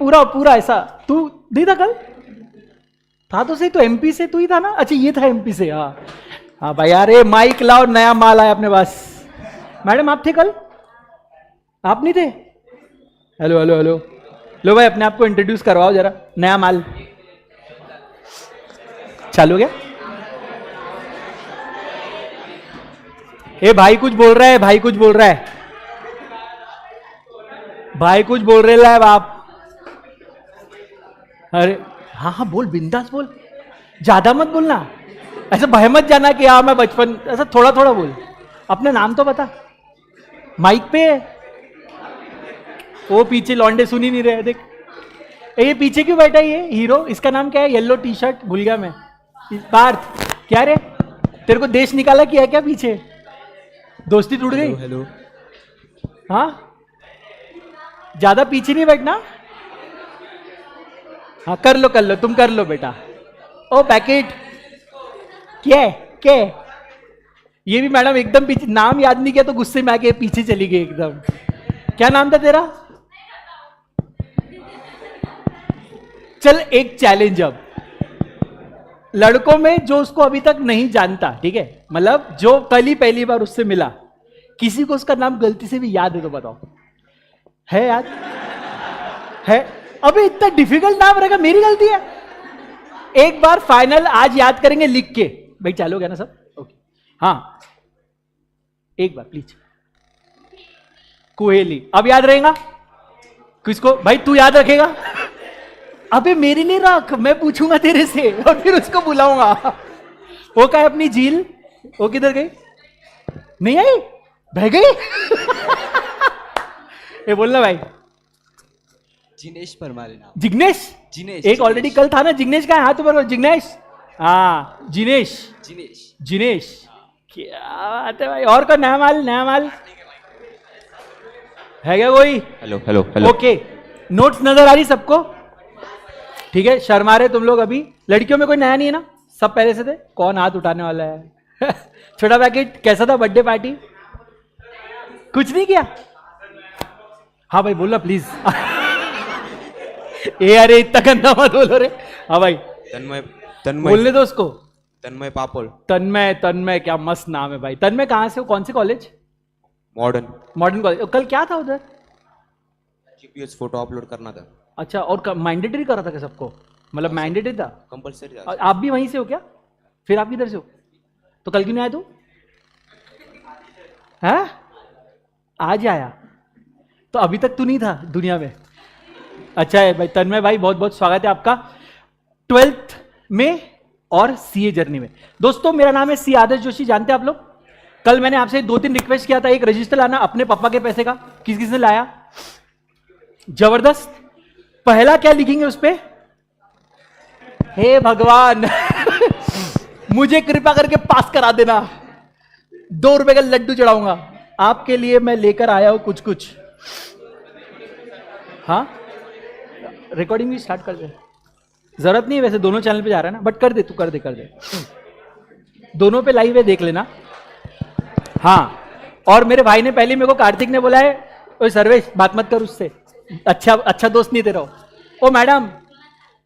पूरा पूरा ऐसा। तू नहीं था कल? था तो सही, तो एमपी से तू ही था ना? अच्छा ये था एमपी से। हाँ हाँ भाई यार, ये माइक लाओ, नया माल आया अपने पास। मैडम आप थे कल? आप नहीं थे? Hello hello hello. लो भाई अपने आप को इंट्रोड्यूस करवाओ जरा, नया माल चालू गया। ए भाई कुछ बोल रहा है, भाई कुछ बोल रहा है, भाई कुछ बोल रहे हैं आप। अरे हाँ हाँ बोल, बिंदास बोल, ज्यादा मत बोलना, ऐसा भय मत जाना कि हाँ मैं बचपन, ऐसा थोड़ा थोड़ा बोल। अपना नाम तो बता, माइक पे है। वो पीछे लौंडे सुन ही नहीं रहे, देख ये पीछे क्यों बैठा है ये हीरो, इसका नाम क्या है? येलो टी शर्ट, भूल गया मैं। पार्थ क्या रे, तेरे को देश निकाला किया क्या पीछे? दोस्ती टूट गई? हेलो। हाँ ज्यादा पीछे नहीं बैठना। हाँ कर लो तुम कर लो बेटा। ओ पैकेट क्या क्या, ये भी मैडम एकदम पीछे, नाम याद नहीं किया तो गुस्से में आके पीछे चली गई एकदम। क्या नाम था तेरा? चल एक चैलेंज, अब लड़कों में जो उसको अभी तक नहीं जानता, ठीक है, मतलब जो कल ही पहली बार उससे मिला, किसी को उसका नाम गलती से भी याद है तो बताओ। है याद है? अबे इतना डिफिकल्ट नाम रहेगा, मेरी गलती है? एक बार फाइनल आज याद करेंगे लिख के। भाई चालू हो गया ना सब? ओके हाँ एक बार प्लीज। कोहली अब याद रहेगा किसको? भाई तू याद रखेगा? अबे मेरी नहीं रख, मैं पूछूंगा तेरे से और फिर उसको बुलाऊंगा। वो क्या है अपनी झील, वो किधर गई? नहीं आई, बह गई। ये बोलना भाई। जिनेश परमार नाम। जिग्नेश? जिनेश। एक ऑलरेडी कल था ना जिग्नेश का, हाथ ऊपर, जिग्नेश। हाँ जिनेश। जिनेश जिनेश क्या बात है भाई। और कौन? नया माल, नया माल है क्या कोई? Hello hello hello. Okay notes नजर आ रही सबको? ठीक है, शर्मा रहे तुम लोग अभी? लड़कियों में कोई नया नहीं है ना, सब पहले से थे? कौन हाथ उठाने वाला है? छोटा पैकेट कैसा था बर्थडे पार्टी? कुछ नहीं किया? हाँ भाई बोलना प्लीज। ए अरे इतना गंदा मत बोलो रे। हाँ भाई तन्मय। तन्मय बोलने दो उसको। तन्मय पापड़। तन्मय, तन्मय क्या मस्त नाम है भाई। तन्मय कहाँ से हो, कौन से कॉलेज? मॉडर्न। Modern college. कल क्या था उधर? जीपीएस फोटो अपलोड करना था। अच्छा, और मैंडेटरी करा था क्या सबको? मतलब मैंडेटरी था? कंपलसरी था। और आप भी वहीं से हो क्या? फिर आप किधर से हो? तो कल क्यों नहीं आए तू? है आज आया तो अभी तक तू नहीं था दुनिया में। अच्छा है भाई तन्मय भाई, बहुत बहुत स्वागत है आपका 12th में और सीए जर्नी में। दोस्तों मेरा नाम है सी आदर्श जोशी, जानते हैं आप लोग? कल मैंने आपसे 2-3 रिक्वेस्ट किया था, एक रजिस्टर लाना अपने पापा के पैसे का, किस किसने लाया? जबरदस्त। पहला क्या लिखेंगे उस पे? हे भगवान मुझे कृपा करके पास करा देना, 2 रुपए का लड्डू चढ़ाऊंगा आपके लिए, मैं लेकर आया हूं कुछ कुछ। हाँ रिकॉर्डिंग भी स्टार्ट कर दे, जरूरत नहीं है वैसे, दोनों चैनल पे जा रहा है ना, बट कर दे तू, कर दे दोनों पे लाइव है, देख लेना। हाँ और मेरे भाई ने पहले मेरे को कार्तिक ने बोला है, ओए सर्वेश बात मत कर उससे, अच्छा दोस्त नहीं तेरा। ओ मैडम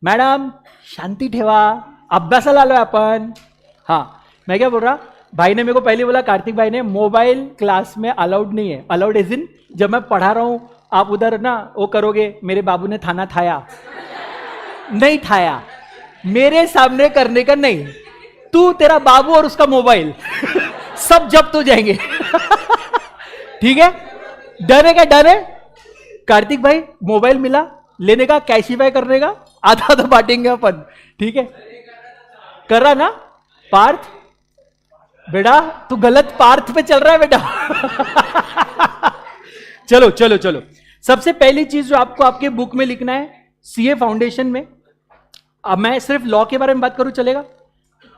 मैडम शांति ठेवा, अभ्यासाला आलोय आपण। हाँ मैं क्या बोल रहा, भाई ने मेरे को पहले बोला, कार्तिक भाई ने, मोबाइल क्लास में अलाउड नहीं है। अलाउड एज इन जब मैं पढ़ा रहा हूं आप उधर ना वो करोगे, मेरे बाबू ने थाना ठाया नहीं ठाया, मेरे सामने करने का नहीं, तू तेरा बाबू और उसका मोबाइल सब जब्त हो जाएंगे। ठीक है, डर है क्या? डर है? कार्तिक भाई मोबाइल मिला लेने का, कैशिफाई करने का, आधा आधा बांटेंगे अपन, ठीक है? कर रहा ना पार्थ? बेटा तू गलत पार्थ पे चल रहा है बेटा। चलो चलो चलो, सबसे पहली चीज जो आपको आपके बुक में लिखना है, सीए फाउंडेशन में, अब मैं सिर्फ लॉ के बारे में बात करूं चलेगा?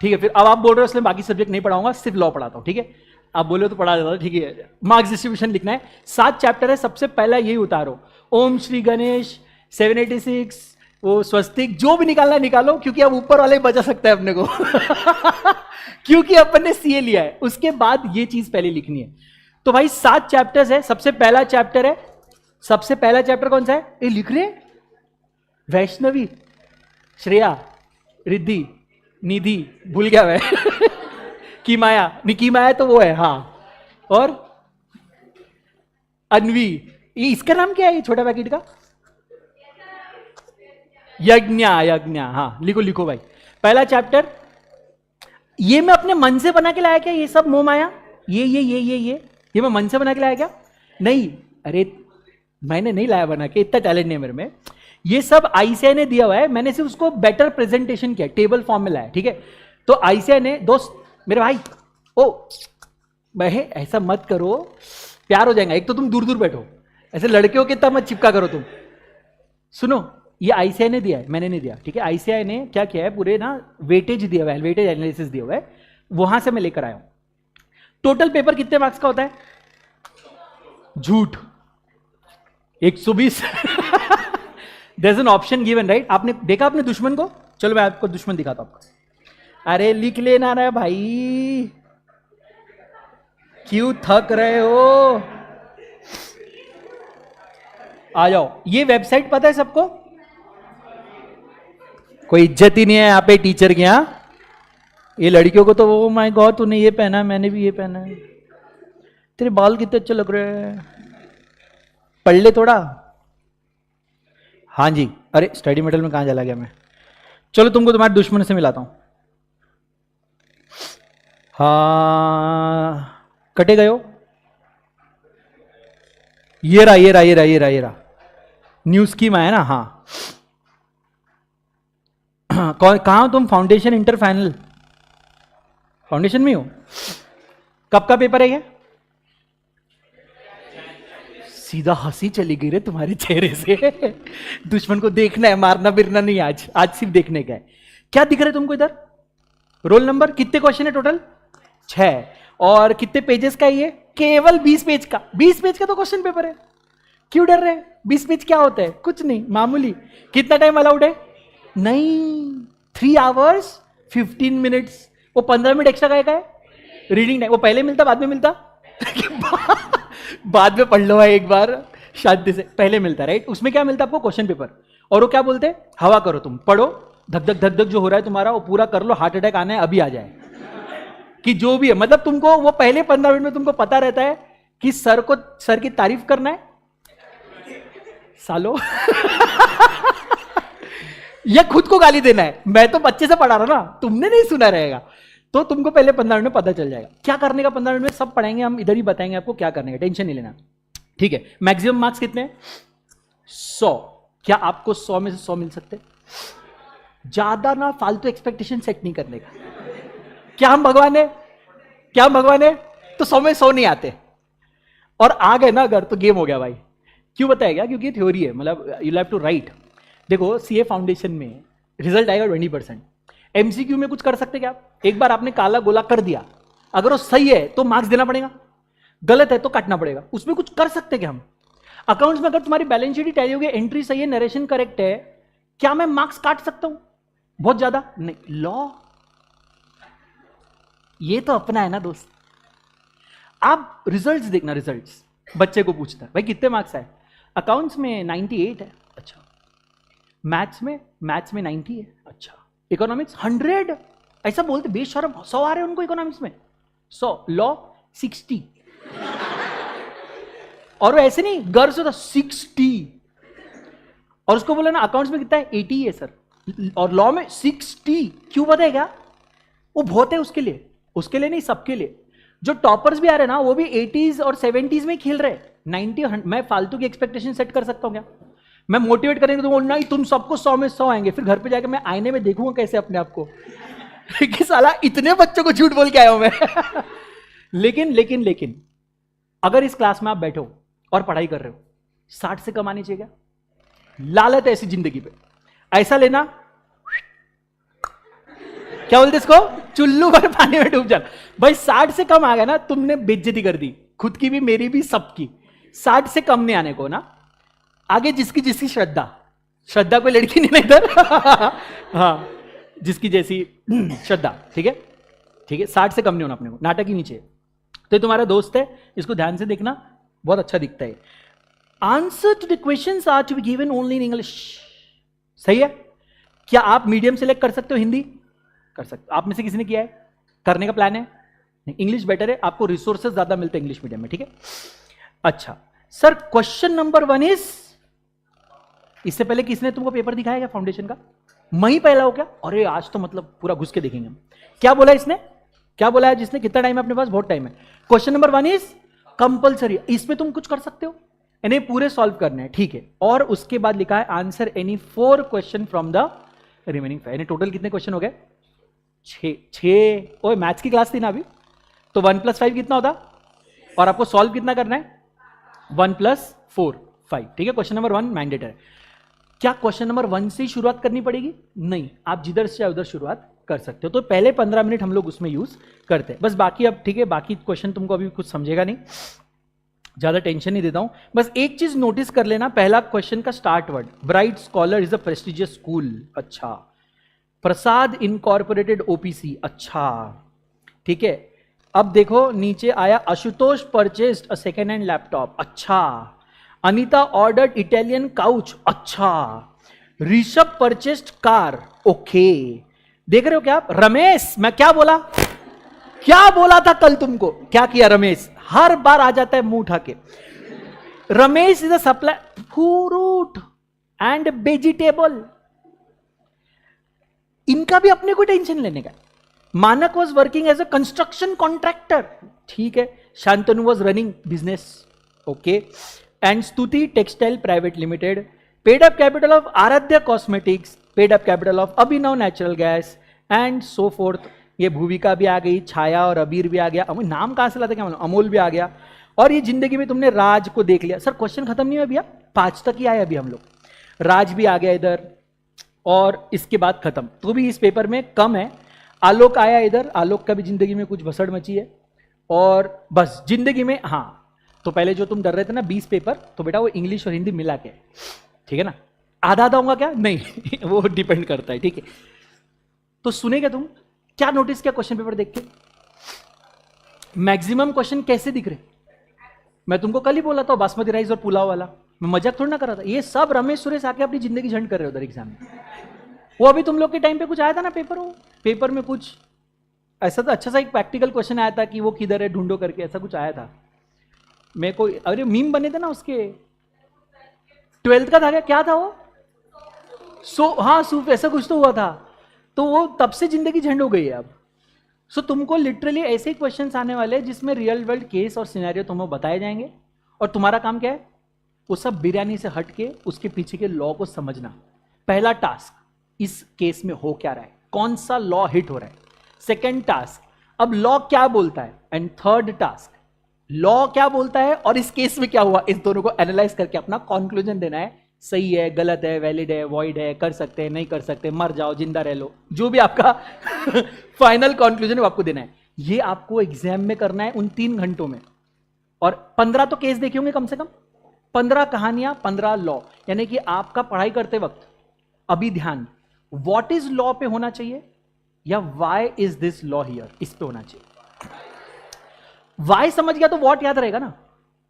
ठीक है, फिर अब आप बोल रहे हो इसलिए बाकी सब्जेक्ट नहीं पढ़ाऊंगा, सिर्फ लॉ पढ़ाता हूं, ठीक है? आप बोले तो पढ़ा देता हूं, ठीक है? मार्क्स डिस्ट्रीब्यूशन लिखना है, 7 चैप्टर है, सबसे पहला यही उतारो, ओम श्री गणेश 786, वो स्वस्तिक, जो भी निकालना है निकालो, क्योंकि अब ऊपर वाले बचा सकता है अपने को। क्योंकि अपन ने सीए लिया है। उसके बाद ये चीज पहले लिखनी है। तो भाई 7 चैप्टर्स है, सबसे पहला चैप्टर है, सबसे पहला चैप्टर कौन सा है? ये लिख रहे हैं? वैष्णवी, श्रेया, रिद्धि, निधि, भूल गया मैं की माया, निकी माया तो वो है, हाँ, और अन्वी, ये इसका नाम क्या है ये छोटा पैकेट का? यज्ञा, यज्ञा, हाँ, लिखो लिखो भाई। पहला चैप्टर ये मैं अपने मन से बना के लाया क्या? ये सब मोह माया, ये मैं मन से बना के लाया क्या? नहीं, अरे मैंने नहीं लाया बना के, इतना टैलेंट नहीं मेरे में। ये सब आईसीआई ने दिया हुआ है, मैंने सिर्फ उसको बेटर प्रेजेंटेशन किया, टेबल फॉर्म में लाया, ठीक है। तो आईसीआई ने, दोस्त मेरे भाई, ओ भाई ऐसा मत करो, प्यार हो जाएगा। एक तो तुम दूर दूर बैठो, ऐसे लड़के हो के तब मत चिपका करो तुम। सुनो, ये आईसीआई ने दिया है, मैंने नहीं दिया, ठीक है। आईसीआई ने क्या किया है, पूरे ना वेटेज दिया हुआ है, वेटेज एनालिसिस दिया हुआ है, वहां से मैं लेकर आया हूं। टोटल पेपर कितने मार्क्स का होता है? झूठ 120 there is an option given, right? आपने देखा अपने दुश्मन को? चलो मैं आपको दुश्मन दिखाता हूं आपको। अरे लिख लेना ना भाई, क्यों थक रहे हो? आ जाओ। ये वेबसाइट पता है सबको? कोई इज्जत ही नहीं है यहाँ पे टीचर की। यहाँ ये लड़कियों को तो वो माय गॉड तूने ये पहना है, मैंने भी ये पहना है, तेरे बाल कितने अच्छे लग रहे हैं, पढ़ ले थोड़ा। हाँ जी, अरे स्टडी मटेरियल में कहाँ चला गया मैं? चलो तुमको तुम्हारे दुश्मन से मिलाता हूं। हाँ, कटे गए हो? ये रहा न्यू स्कीम आया ना। हाँ, कहाँ हो तुम? Foundation, inter, final? फाउंडेशन में हो? कब का पेपर है ये? सीधा हंसी चली गई रे तुम्हारे चेहरे से दुश्मन को देखना है, मारना बिरना नहीं। आज सिर्फ देखने का है। क्या दिख रहा है तुमको इधर? रोल नंबर, कितने क्वेश्चन है टोटल? 6। और कितने पेजेस का है ये? केवल 20 पेज का। 20 पेज का तो क्वेश्चन पेपर है, क्यों डर रहे हैं? 20 पेज क्या होता है? कुछ नहीं, मामूली। कितना टाइम अलाउड है? नहीं, 3 hours 15 minutes। वो 15 मिनट एक्स्ट्रा का है रीडिंग टाइम। वो पहले मिलता बाद में मिलता बाद में पढ़ लो भाई एक बार शांति से। पहले मिलता, राइट? उसमें क्या मिलता आपको? Question paper. और वो क्या बोलते हैं? हवा करो, तुम पढ़ो, धक धक जो हो रहा है तुम्हारा वो पूरा कर लो, हार्ट अटैक आना है अभी आ जाए, कि जो भी है। मतलब तुमको वो पहले 15 मिनट में तुमको पता रहता है कि सर की तारीफ करना है सालो या खुद को गाली देना है। मैं तो बच्चे से पढ़ा रहा ना, तुमने नहीं सुना रहेगा। तो तुमको पहले 15 मिनट में पता चल जाएगा क्या करने का। 15 मिनट में सब पढ़ाएंगे हम, इधर ही बताएंगे आपको क्या करने का, टेंशन नहीं लेना, ठीक है। मैक्सिमम मार्क्स कितने हैं? 100। क्या आपको 100 में से 100 मिल सकते? ज्यादा ना फालतू एक्सपेक्टेशन सेट नहीं करने का। क्या हम भगवान है? तो 100 में 100 नहीं आते। और आ गए ना अगर, तो गेम हो गया भाई। क्यों बताया गया? क्योंकि थ्योरी है, मतलब यू हैव टू राइट। देखो सीए फाउंडेशन में रिजल्ट आएगा 20%। एमसीक्यू में कुछ कर सकते क्या? एक बार आपने काला गोला कर दिया, अगर वो सही है तो मार्क्स देना पड़ेगा, गलत है तो काटना पड़ेगा। उसमें कुछ कर सकते क्या हम? अकाउंट्स में अगर तुम्हारी बैलेंस शीट टैली हो गई, एंट्री सही है, नरेशन करेक्ट है, क्या मैं मार्क्स काट सकता हूं? बहुत ज्यादा नहीं। लॉ ये तो अपना है ना दोस्त। आप रिजल्ट्स देखना, रिजल्ट्स बच्चे को पूछता है भाई कितने मार्क्स आए? अकाउंट्स में 98 है, अच्छा। मैथ्स में 90 है, अच्छा। इकोनॉमिक्स 100, ऐसा बोलते बेशरम। 100 आ रहे हैं उनको इकोनॉमिक्स में, 100। लॉ 60 और वो ऐसे नहीं गर्व से होता 60। और उसको बोला ना अकाउंट्स में कितना है? 80 है सर, और लॉ में 60। क्यों पता है क्या? वो बहुत है उसके लिए नहीं, सबके लिए। जो टॉपर्स भी आ रहे हैं ना, वो भी 80s और 70s में खेल रहे हैं। 90 मैं फालतू की एक्सपेक्टेशन सेट कर सकता हूं क्या? मैं मोटिवेट करेंगे तो नहीं, तुम सबको 100 में 100 आएंगे। फिर घर पे जाकर मैं आईने में देखूंगा कैसे अपने आप को कि साला इतने बच्चों को झूठ बोल के आया हूं मैं लेकिन अगर इस क्लास में आप बैठो और पढ़ाई कर रहे हो, 60 से कम आनी चाहिए क्या? लालच ऐसी जिंदगी पे, ऐसा लेना, क्या बोलते इसको, चुल्लू भर पानी में डूब जाना। भाई 60 से कम आ गया ना, तुमने बेइज्जती कर दी, खुद की भी मेरी भी सबकी। 60 से कम नहीं आने को ना, आगे जिसकी जिसकी श्रद्धा कोई लड़की नहीं ना इधर हाँ, जिसकी जैसी श्रद्धा, ठीक है। 60 से कम नहीं होना अपने को, नाटक ही नीचे। तो ये तुम्हारा दोस्त है, इसको ध्यान से देखना, बहुत अच्छा दिखता है। Answer to the questions are to be given only in English. सही है? क्या आप मीडियम सेलेक्ट कर सकते हो? हिंदी कर सकते हो? आप में से किसी ने किया है? करने का प्लान है? नहीं, इंग्लिश बेटर है, आपको रिसोर्सेज ज्यादा मिलते हैं इंग्लिश मीडियम में, ठीक है? अच्छा सर, क्वेश्चन नंबर 1 इज, इससे पहले किसने तुमको पेपर दिखाया क्या फाउंडेशन का? मैं ही पहला हो क्या? अरे आज तो मतलब पूरा घुस के देखेंगे हम। क्या बोला इसने? क्या बोला है जिसने? कितना टाइम है अपने पास? बहुत टाइम है। क्वेश्चन नंबर 1 इज कंपल्सरी, इसमें तुम कुछ कर सकते हो, इन्हें पूरे सॉल्व करने हैं, ठीक है? और उसके बाद लिखा है answer any 4 question from the remaining 5। Total कितने क्वेश्चन हो गए? 6। ओए मैथ्स की क्लास थी ना अभी, तो 1 + 5 कितना होता? और आपको सॉल्व कितना करना है? 1 + 4 5, ठीक है? Question number 1 mandatory. क्या क्वेश्चन नंबर 1 से ही शुरुआत करनी पड़ेगी? नहीं, आप जिधर से उधर शुरुआत कर सकते हो। तो पहले 15 मिनट हम लोग उसमें यूज करते हैं बस, बाकी अब ठीक है, बाकी क्वेश्चन तुमको अभी कुछ समझेगा नहीं, ज्यादा टेंशन नहीं देता हूं। बस एक चीज नोटिस कर लेना, पहला क्वेश्चन का start word, bright scholar is a prestigious school, अच्छा। प्रसाद इनकॉर्पोरेटेड ओपीसी, अच्छा, ठीक है। अब देखो नीचे आया, Ashutosh purchased a second hand laptop, अच्छा। अनीता ऑर्डर्ड इटालियन काउच, अच्छा। Rishabh purchased car, okay. देख रहे हो क्या आप? रमेश, मैं क्या बोला? क्या बोला था कल तुमको? क्या किया रमेश? हर बार आ जाता है मुंह उठा के। Ramesh is a supply fruit and vegetable, इनका भी अपने को टेंशन लेने का। Manak was working as a construction contractor, ठीक है। Shantanu was running business, okay. And Stuti textile private limited. Paid up capital of Aradhya cosmetics, paid up capital of Abhinav natural gas and so forth. ये भूविका भी आ गई, छाया और अबीर भी आ गया, नाम कहां से लाते क्या मालूम, अमोल भी आ गया। और ये जिंदगी में तुमने राज को देख लिया। सर क्वेश्चन खत्म नहीं हुआ भैया, 5 तक ही आए अभी हम लोग। राज भी आ गया इधर, और इसके बाद खत्म। तो भी इस पेपर में कम है। आलोक आया इधर, आलोक का भी जिंदगी में कुछ भसड़ मची है। और बस जिंदगी में, हाँ, तो पहले जो तुम डर रहे थे ना 20 पेपर, तो बेटा वो इंग्लिश और हिंदी मिला के, ठीक है ना? आधा आधा होगा क्या? नहीं वो डिपेंड करता है, ठीक है। तो सुनेगा तुम क्या नोटिस किया क्वेश्चन पेपर देख के? मैक्सिमम क्वेश्चन कैसे दिख रहे? मैं तुमको कल ही बोला था बासमती राइस और पुलाव वाला, मैं मजाक थोड़ी ना कर रहा था। ये सब रमेश सुरेश आके अपनी जिंदगी झंड कर रहे हो उधर एग्जाम में। वो अभी तुम लोग के टाइम पे कुछ आया था ना पेपर, वो पेपर में कुछ ऐसा था, अच्छा सा एक प्रैक्टिकल क्वेश्चन आया था कि वो किधर है ढूंढो करके, ऐसा कुछ आया था मेरे को। अरे मीम बने थे ना उसके, 12th का था क्या था वो? हाँ सूफ, ऐसा कुछ तो हुआ था। तो वो तब से जिंदगी झंड हो गई है अब। तुमको लिटरली ऐसे क्वेश्चंस आने वाले हैं जिसमें रियल वर्ल्ड केस और सिनेरियो तुम्हें बताए जाएंगे, और तुम्हारा काम क्या है? वो सब बिरयानी से हट के उसके पीछे के लॉ को समझना। पहला टास्क, इस केस में हो क्या रहा है, कौन सा लॉ हिट हो रहा है। सेकेंड टास्क, अब लॉ क्या बोलता है। एंड थर्ड टास्क, लॉ क्या बोलता है और इस केस में क्या हुआ, इस दोनों को एनालाइज करके अपना कंक्लूजन देना है। सही है, गलत है, वैलिड है, वॉइड है, कर सकते हैं, नहीं कर सकते, मर जाओ, जिंदा रह लो, जो भी आपका फाइनल कंक्लूजन है वो आपको देना है। ये आपको एग्जाम में करना है उन 3 घंटों में। और 15 तो केस देखे होंगे कम से कम, 15 कहानियां, 15 लॉ। यानी कि आपका पढ़ाई करते वक्त अभी ध्यान व्हाट इज लॉ पे होना चाहिए, या why is this law here, इस पे होना चाहिए। व्हाई समझ गया तो व्हाट याद रहेगा ना,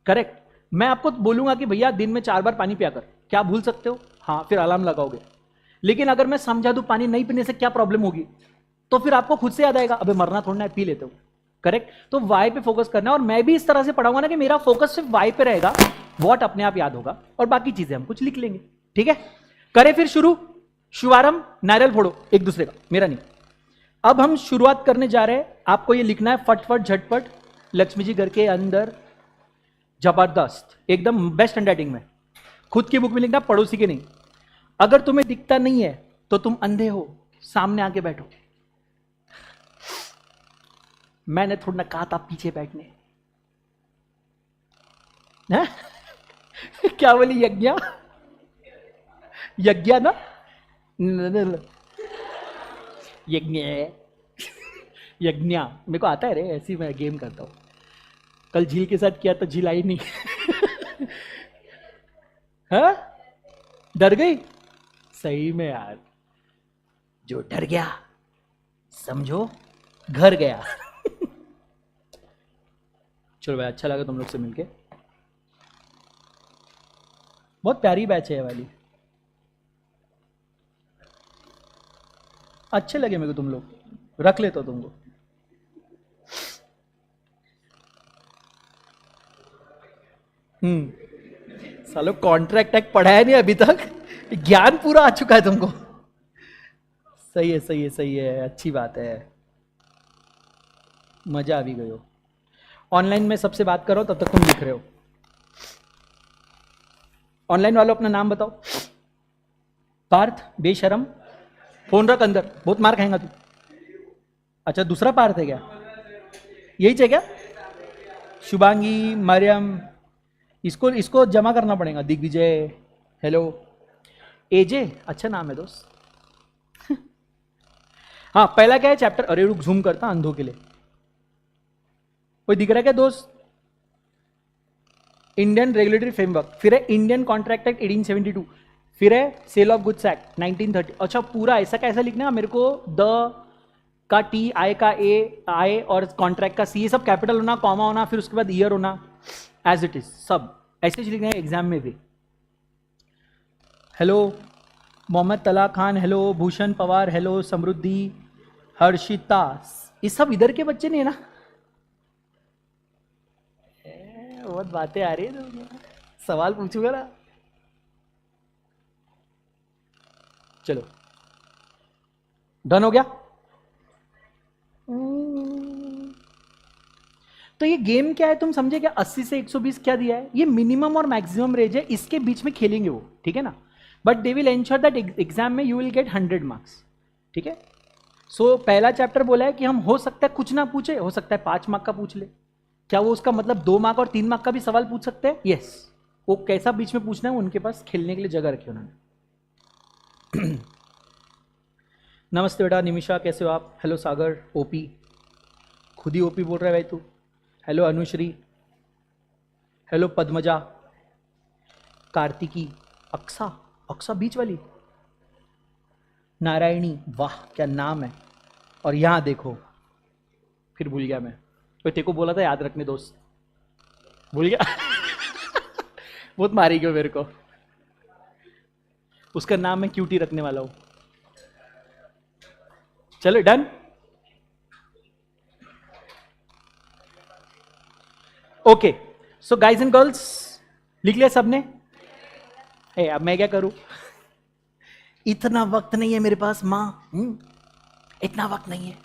करेक्ट। मैं आपको बोलूंगा कि भैया दिन में 4 बार पानी पिया कर, क्या भूल सकते हो? हाँ, फिर अलार्म लगाओगे। लेकिन अगर मैं समझा दूं पानी नहीं पीने से क्या प्रॉब्लम होगी, तो फिर आपको खुद से याद आएगा, अबे मरना थोड़ा है, पी लेते हो, करेक्ट। तो वाई पे फोकस करना है, और मैं भी इस तरह से पढ़ाऊंगा ना कि मेरा फोकस सिर्फ वाई पे रहेगा, व्हाट अपने आप याद होगा, और बाकी चीजें हम कुछ लिख लेंगे, ठीक है। करें फिर शुरू, शुभारंभ, नारियल फोड़ो एक दूसरे का, मेरा नहीं। अब हम शुरुआत करने जा रहे हैं, आपको ये लिखना है फटफट झटपट। लक्ष्मी जी घर के अंदर, जबरदस्त, एकदम बेस्ट हैंडराइटिंग में, खुद की बुक में लिखना, पड़ोसी की नहीं। अगर तुम्हें दिखता नहीं है तो तुम अंधे हो, सामने आके बैठो। मैंने थोड़ा ना कहा था पीछे बैठने, है? क्या बोली यज्ञ, यज्ञ ना, यज्ञ, यज्ञ मेरे को आता है रे, ऐसी मैं गेम करता हूं। कल झील के साथ किया तो झील आई नहीं। हाँ, डर गई सही में यार, जो डर गया समझो घर गया। चलो भाई, अच्छा लगा तुम लोग से मिलके, बहुत प्यारी बैच है ये वाली। अच्छे लगे मेरे को तुम लोग, रख लेता हूं तुमको। सालो कॉन्ट्रैक्ट टैक पढ़ाया नहीं अभी तक, ज्ञान पूरा आ चुका है तुमको। सही है सही है सही है, अच्छी बात है, मजा आ भी गई हो। ऑनलाइन में सबसे बात करो तब तक तुम लिख रहे हो। ऑनलाइन वालों अपना नाम बताओ। पार्थ बेशरम, फोन रख अंदर, बहुत मार खाएगा तू। अच्छा दूसरा पार्थ है क्या, यही है क्या? शुभांगी, मरियम, इसको इसको जमा करना पड़ेगा। दिग्विजय, हेलो। एजे, अच्छा नाम है दोस्त। हाँ पहला क्या है चैप्टर, अरे रुक जूम करता अंधों के लिए। कोई दिख रहा है क्या दोस्त? इंडियन रेगुलेटरी फ्रेमवर्क, फिर है इंडियन कॉन्ट्रैक्ट एक्ट 1872, फिर है सेल ऑफ गुड्स एक्ट 1930। अच्छा पूरा ऐसा कैसा लिखना है मेरे को, द का टी, आई का ए, आई और कॉन्ट्रैक्ट का सी, ये सब कैपिटल होना, कॉमा होना, फिर उसके बाद ईयर होना, एज इट इज सब ऐसे ही लिखना है एग्जाम में भी। हेलो मोहम्मद तला खान, हेलो भूषण पवार, हेलो समृद्धि, हर्षिता, ये सब इधर के बच्चे नहीं है ना? बहुत बातें आ रही है, सवाल पूछूंगा ना। चलो डन हो गया। तो ये गेम क्या है तुम समझे क्या? 80 से 120 क्या दिया है, ये मिनिमम और मैक्सिमम रेंज है, इसके बीच में खेलेंगे वो, ठीक है ना? But they will ensure that exam में यू विल गेट 100 मार्क्स, ठीक है? सो पहला चैप्टर बोला है कि हम हो सकता है कुछ ना पूछे, हो सकता है 5 मार्क का पूछ ले। क्या वो उसका मतलब 2 मार्क और 3 मार्क का भी सवाल पूछ सकते हैं? यस। वो कैसा बीच में पूछना है, उनके पास खेलने के लिए जगह रखी उन्होंने। नमस्ते बेटा, निमिषा कैसे हो आप? हेलो सागर, ओपी, खुद ही ओपी बोल रहा है भाई तू। हेलो अनुश्री, हेलो पद्मजा, कार्तिकी, अक्सा, अक्सा बीच वाली, नारायणी, वाह क्या नाम है। और यहाँ देखो, फिर भूल गया मैं, तो तेरे को बोला था याद रखने दोस्त, भूल गया। बहुत मारी गयो मेरे को, उसका नाम मैं क्यूटी रखने वाला हूँ। चलो done. Okay so guys and girls, लिख लिया सबने? अब मैं क्या करूं, इतना वक्त नहीं है मेरे पास मां, इतना वक्त नहीं है।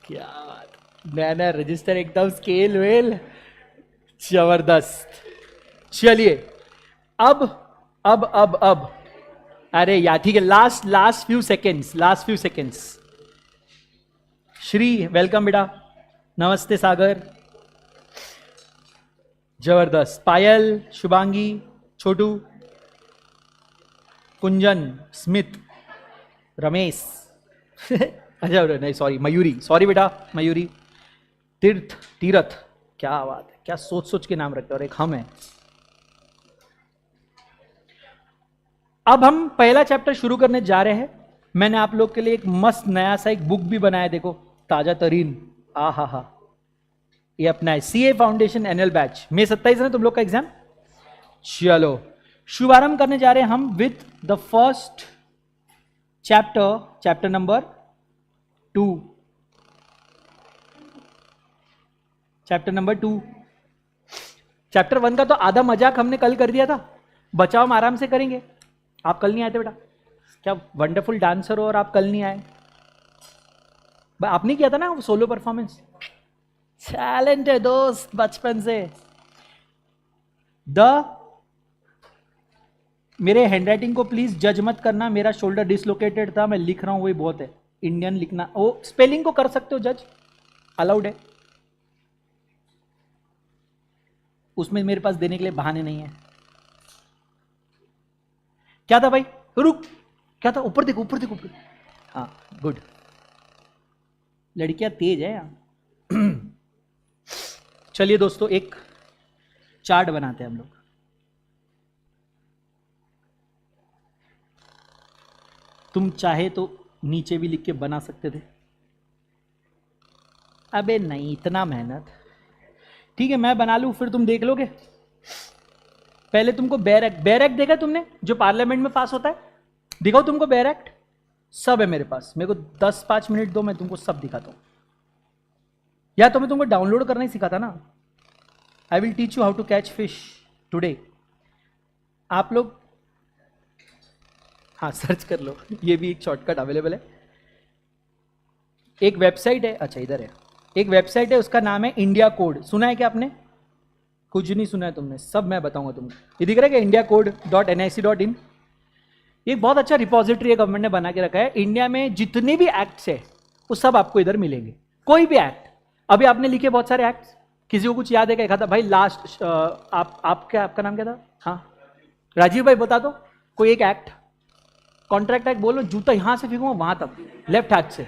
क्या बात, नया रजिस्टर एकदम स्केल वेल जबरदस्त। चलिए अब अरे यार ठीक है, last few seconds. Shri welcome बेटा, नमस्ते सागर, जबरदस्त। पायल, शुभांगी, छोटू, कुंजन, स्मित, रमेश, अच्छा नहीं सॉरी मयूरी, सॉरी बेटा मयूरी, तीरथ, क्या बात है, क्या सोच सोच के नाम रखते हो, और एक हम है। अब हम पहला चैप्टर शुरू करने जा रहे हैं। मैंने आप लोग के लिए एक मस्त नया सा एक बुक भी बनाया, देखो ताजा तरीन, हा, ये अपना है सीए फाउंडेशन एनुअल बैच। मई 27 है तुम लोग का एग्जाम। चलो शुभारंभ करने जा रहे हैं हम with the first chapter number 2। Chapter number 2, chapter 1 का तो आधा मजाक हमने कल कर दिया था, बचाव हम आराम से करेंगे। आप कल नहीं आए थे बेटा, क्या वंडरफुल डांसर हो और आप कल नहीं आए। आपने किया था ना सोलो परफॉर्मेंस, टैलेंट है दोस्त बचपन से। मेरे हैंडराइटिंग को प्लीज जज मत करना, मेरा शोल्डर डिसलोकेटेड था, मैं लिख रहा हूं वही बहुत है। इंडियन लिखना, वो स्पेलिंग को कर सकते हो जज, अलाउड है, उसमें मेरे पास देने के लिए बहाने नहीं है। क्या था भाई, रुक, क्या था, ऊपर देखो ऊपर देखो, हाँ गुड, लड़कियां तेज है यहाँ। चलिए दोस्तों एक चार्ट बनाते हैं हम लोग। तुम चाहे तो नीचे भी लिख के बना सकते थे, अबे नहीं इतना मेहनत, ठीक है मैं बना लूं फिर तुम देख लोगे। पहले तुमको बेयर एक्ट देखा तुमने, जो पार्लियामेंट में पास होता है? दिखाओ तुमको बेयर एक्ट, सब है मेरे पास, मेरे को 10-5 मिनट दो, मैं तुमको सब दिखाता हूं। या तो मैं तुमको डाउनलोड करना ही सिखाता ना। I will teach you how to catch fish today. आप लोग हाँ सर्च कर लो, ये भी एक शॉर्टकट अवेलेबल है। एक वेबसाइट है, अच्छा इधर है, एक वेबसाइट है, उसका नाम है इंडिया कोड। सुना है क्या आपने? कुछ नहीं सुना है तुमने, सब मैं बताऊंगा तुमको। ये दिख रहा है क्या, indiacode.nic.in? ये बहुत अच्छा रिपोजिटरी है, गवर्नमेंट ने बना के रखा है। इंडिया में जितने भी एक्ट्स है वो सब आपको इधर मिलेंगे। कोई भी एक्ट, अभी आपने लिखे बहुत सारे एक्ट्स, किसी को कुछ याद है क्या? एक था भाई लास्ट, आपका नाम क्या था? हाँ राजीव भाई बता दो कोई एक एक्ट, कॉन्ट्रैक्ट एक्ट बोलो, जूता यहां से फेंकूंगा वहां तक, लेफ्ट हाथ से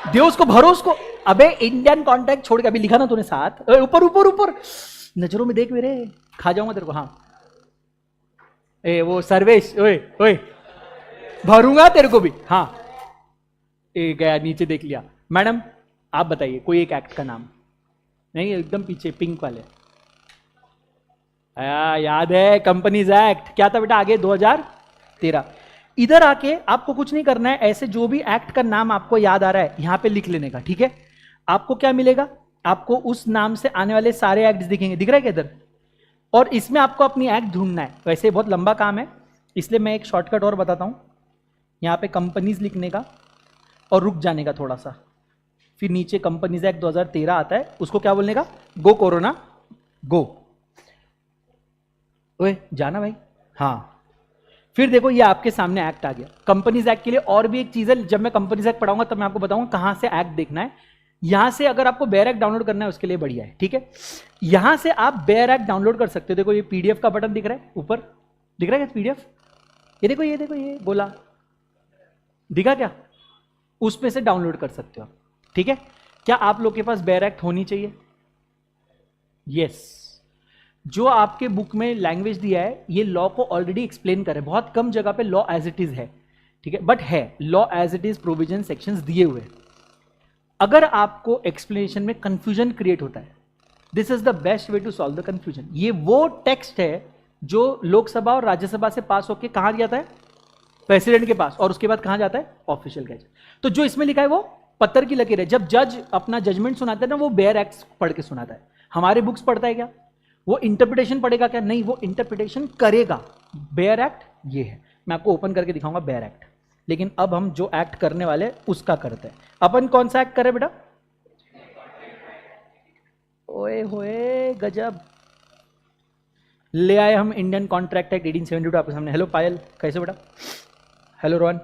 दे उसको, भरो उसको। अबे इंडियन कॉन्ट्रैक्ट छोड़ के अभी लिखा ना तूने साथ, ऊपर ऊपर ऊपर नजरों में देख मेरे, खा जाऊंगा तेरे को। हाँ ए वो सर्वेश, ओए ओए भरूंगा तेरे को भी। हाँ ए गया नीचे, देख लिया। मैडम आप बताइए कोई एक एक्ट का नाम। नहीं एकदम पीछे पिंक वाले, याद है, कंपनीज एक्ट। क्या था बेटा आगे? 2013। इधर आके आपको कुछ नहीं करना है, ऐसे जो भी एक्ट का नाम आपको याद आ रहा है यहां पे लिख लेने का, ठीक है? आपको क्या मिलेगा? आपको उस नाम से आने वाले सारे एक्ट दिखेंगे, दिख रहा है क्या इधर? और इसमें आपको अपनी एक्ट ढूंढना है। वैसे बहुत लंबा काम है, इसलिए मैं एक शॉर्टकट और बताता हूं। यहां पे कंपनीज लिखने का और रुक जाने का थोड़ा सा, फिर नीचे कंपनीज एक्ट 2013 आता है, उसको क्या बोलने का? गो कोरोना गो। ओए जाना भाई। हाँ फिर देखो ये आपके सामने एक्ट आ गया। कंपनीज एक्ट के लिए और भी एक चीज है, जब मैं कंपनीज एक्ट पढ़ाऊंगा तब मैं आपको बताऊंगा कहां से एक्ट देखना है। यहां से अगर आपको बेयर एक्ट डाउनलोड करना है उसके लिए बढ़िया है, ठीक है? यहां से आप बेयर एक्ट डाउनलोड कर सकते हो। देखो ये पीडीएफ का बटन दिख रहा है ऊपर, दिख रहा है क्या पीडीएफ? ये देखो, ये देखो, ये गोला दिखा क्या? उस पे से डाउनलोड कर सकते हो, ठीक है? क्या आप लोग के पास बेयर एक्ट होनी चाहिए? यस। जो आपके बुक में लैंग्वेज दिया है ये लॉ को ऑलरेडी एक्सप्लेन करे, बहुत कम जगह पे लॉ एज इट इज है, ठीक है? बट है law as it is provision sections दिए हुए। अगर आपको एक्सप्लेनेशन में कंफ्यूजन क्रिएट होता है, this is the best way to solve the confusion. ये वो टेक्स्ट है जो लोकसभा और राज्यसभा से पास होकर कहां जाता है? प्रेसिडेंट के पास, और उसके बाद कहां जाता है? Official gazette. तो जो इसमें लिखा है वो पत्थर की लकीर है। जब जज अपना जजमेंट सुनाता है ना, वो बेयर एक्ट पढ़ के सुनाता है। हमारे बुक्स पढ़ता है क्या? वो इंटरप्रिटेशन पढ़ेगा क्या? नहीं, वो इंटरप्रिटेशन करेगा। बेयर एक्ट ये है, मैं आपको ओपन करके दिखाऊंगा बेयर एक्ट। लेकिन अब हम जो एक्ट करने वाले उसका करते हैं। अपन कौन सा एक्ट करें बेटा? ओए होए गजब, ले आए हम इंडियन कॉन्ट्रैक्ट एक्ट 1872 आपके सामने। हेलो पायल, कैसे बेटा? हेलो रोहन,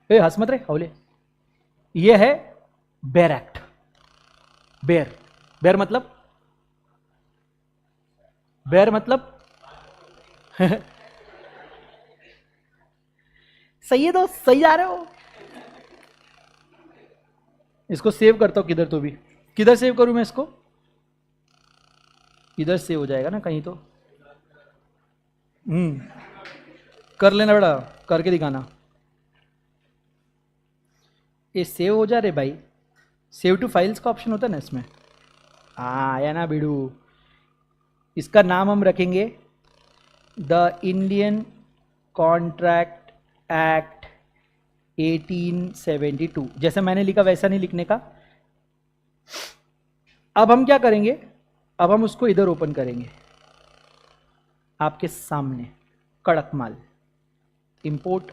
ए हंस मत रे हौले। ये है बेयर एक्ट। बेयर, बेयर मतलब, बेयर मतलब सही है तो सही जा रहे हो। इसको सेव करता हूं किधर, तो भी किधर सेव करूं मैं इसको? इधर सेव हो जाएगा ना कहीं तो। कर लेना बेटा, करके दिखाना। ये सेव हो जा रहे भाई, सेव टू फाइल्स का ऑप्शन होता है ना इसमें। हाँ आया ना बिड़ू। इसका नाम हम रखेंगे द इंडियन कॉन्ट्रैक्ट एक्ट 1872। जैसे मैंने लिखा वैसा नहीं लिखने का। अब हम क्या करेंगे? अब हम उसको इधर ओपन करेंगे आपके सामने। कड़क माल, इंपोर्ट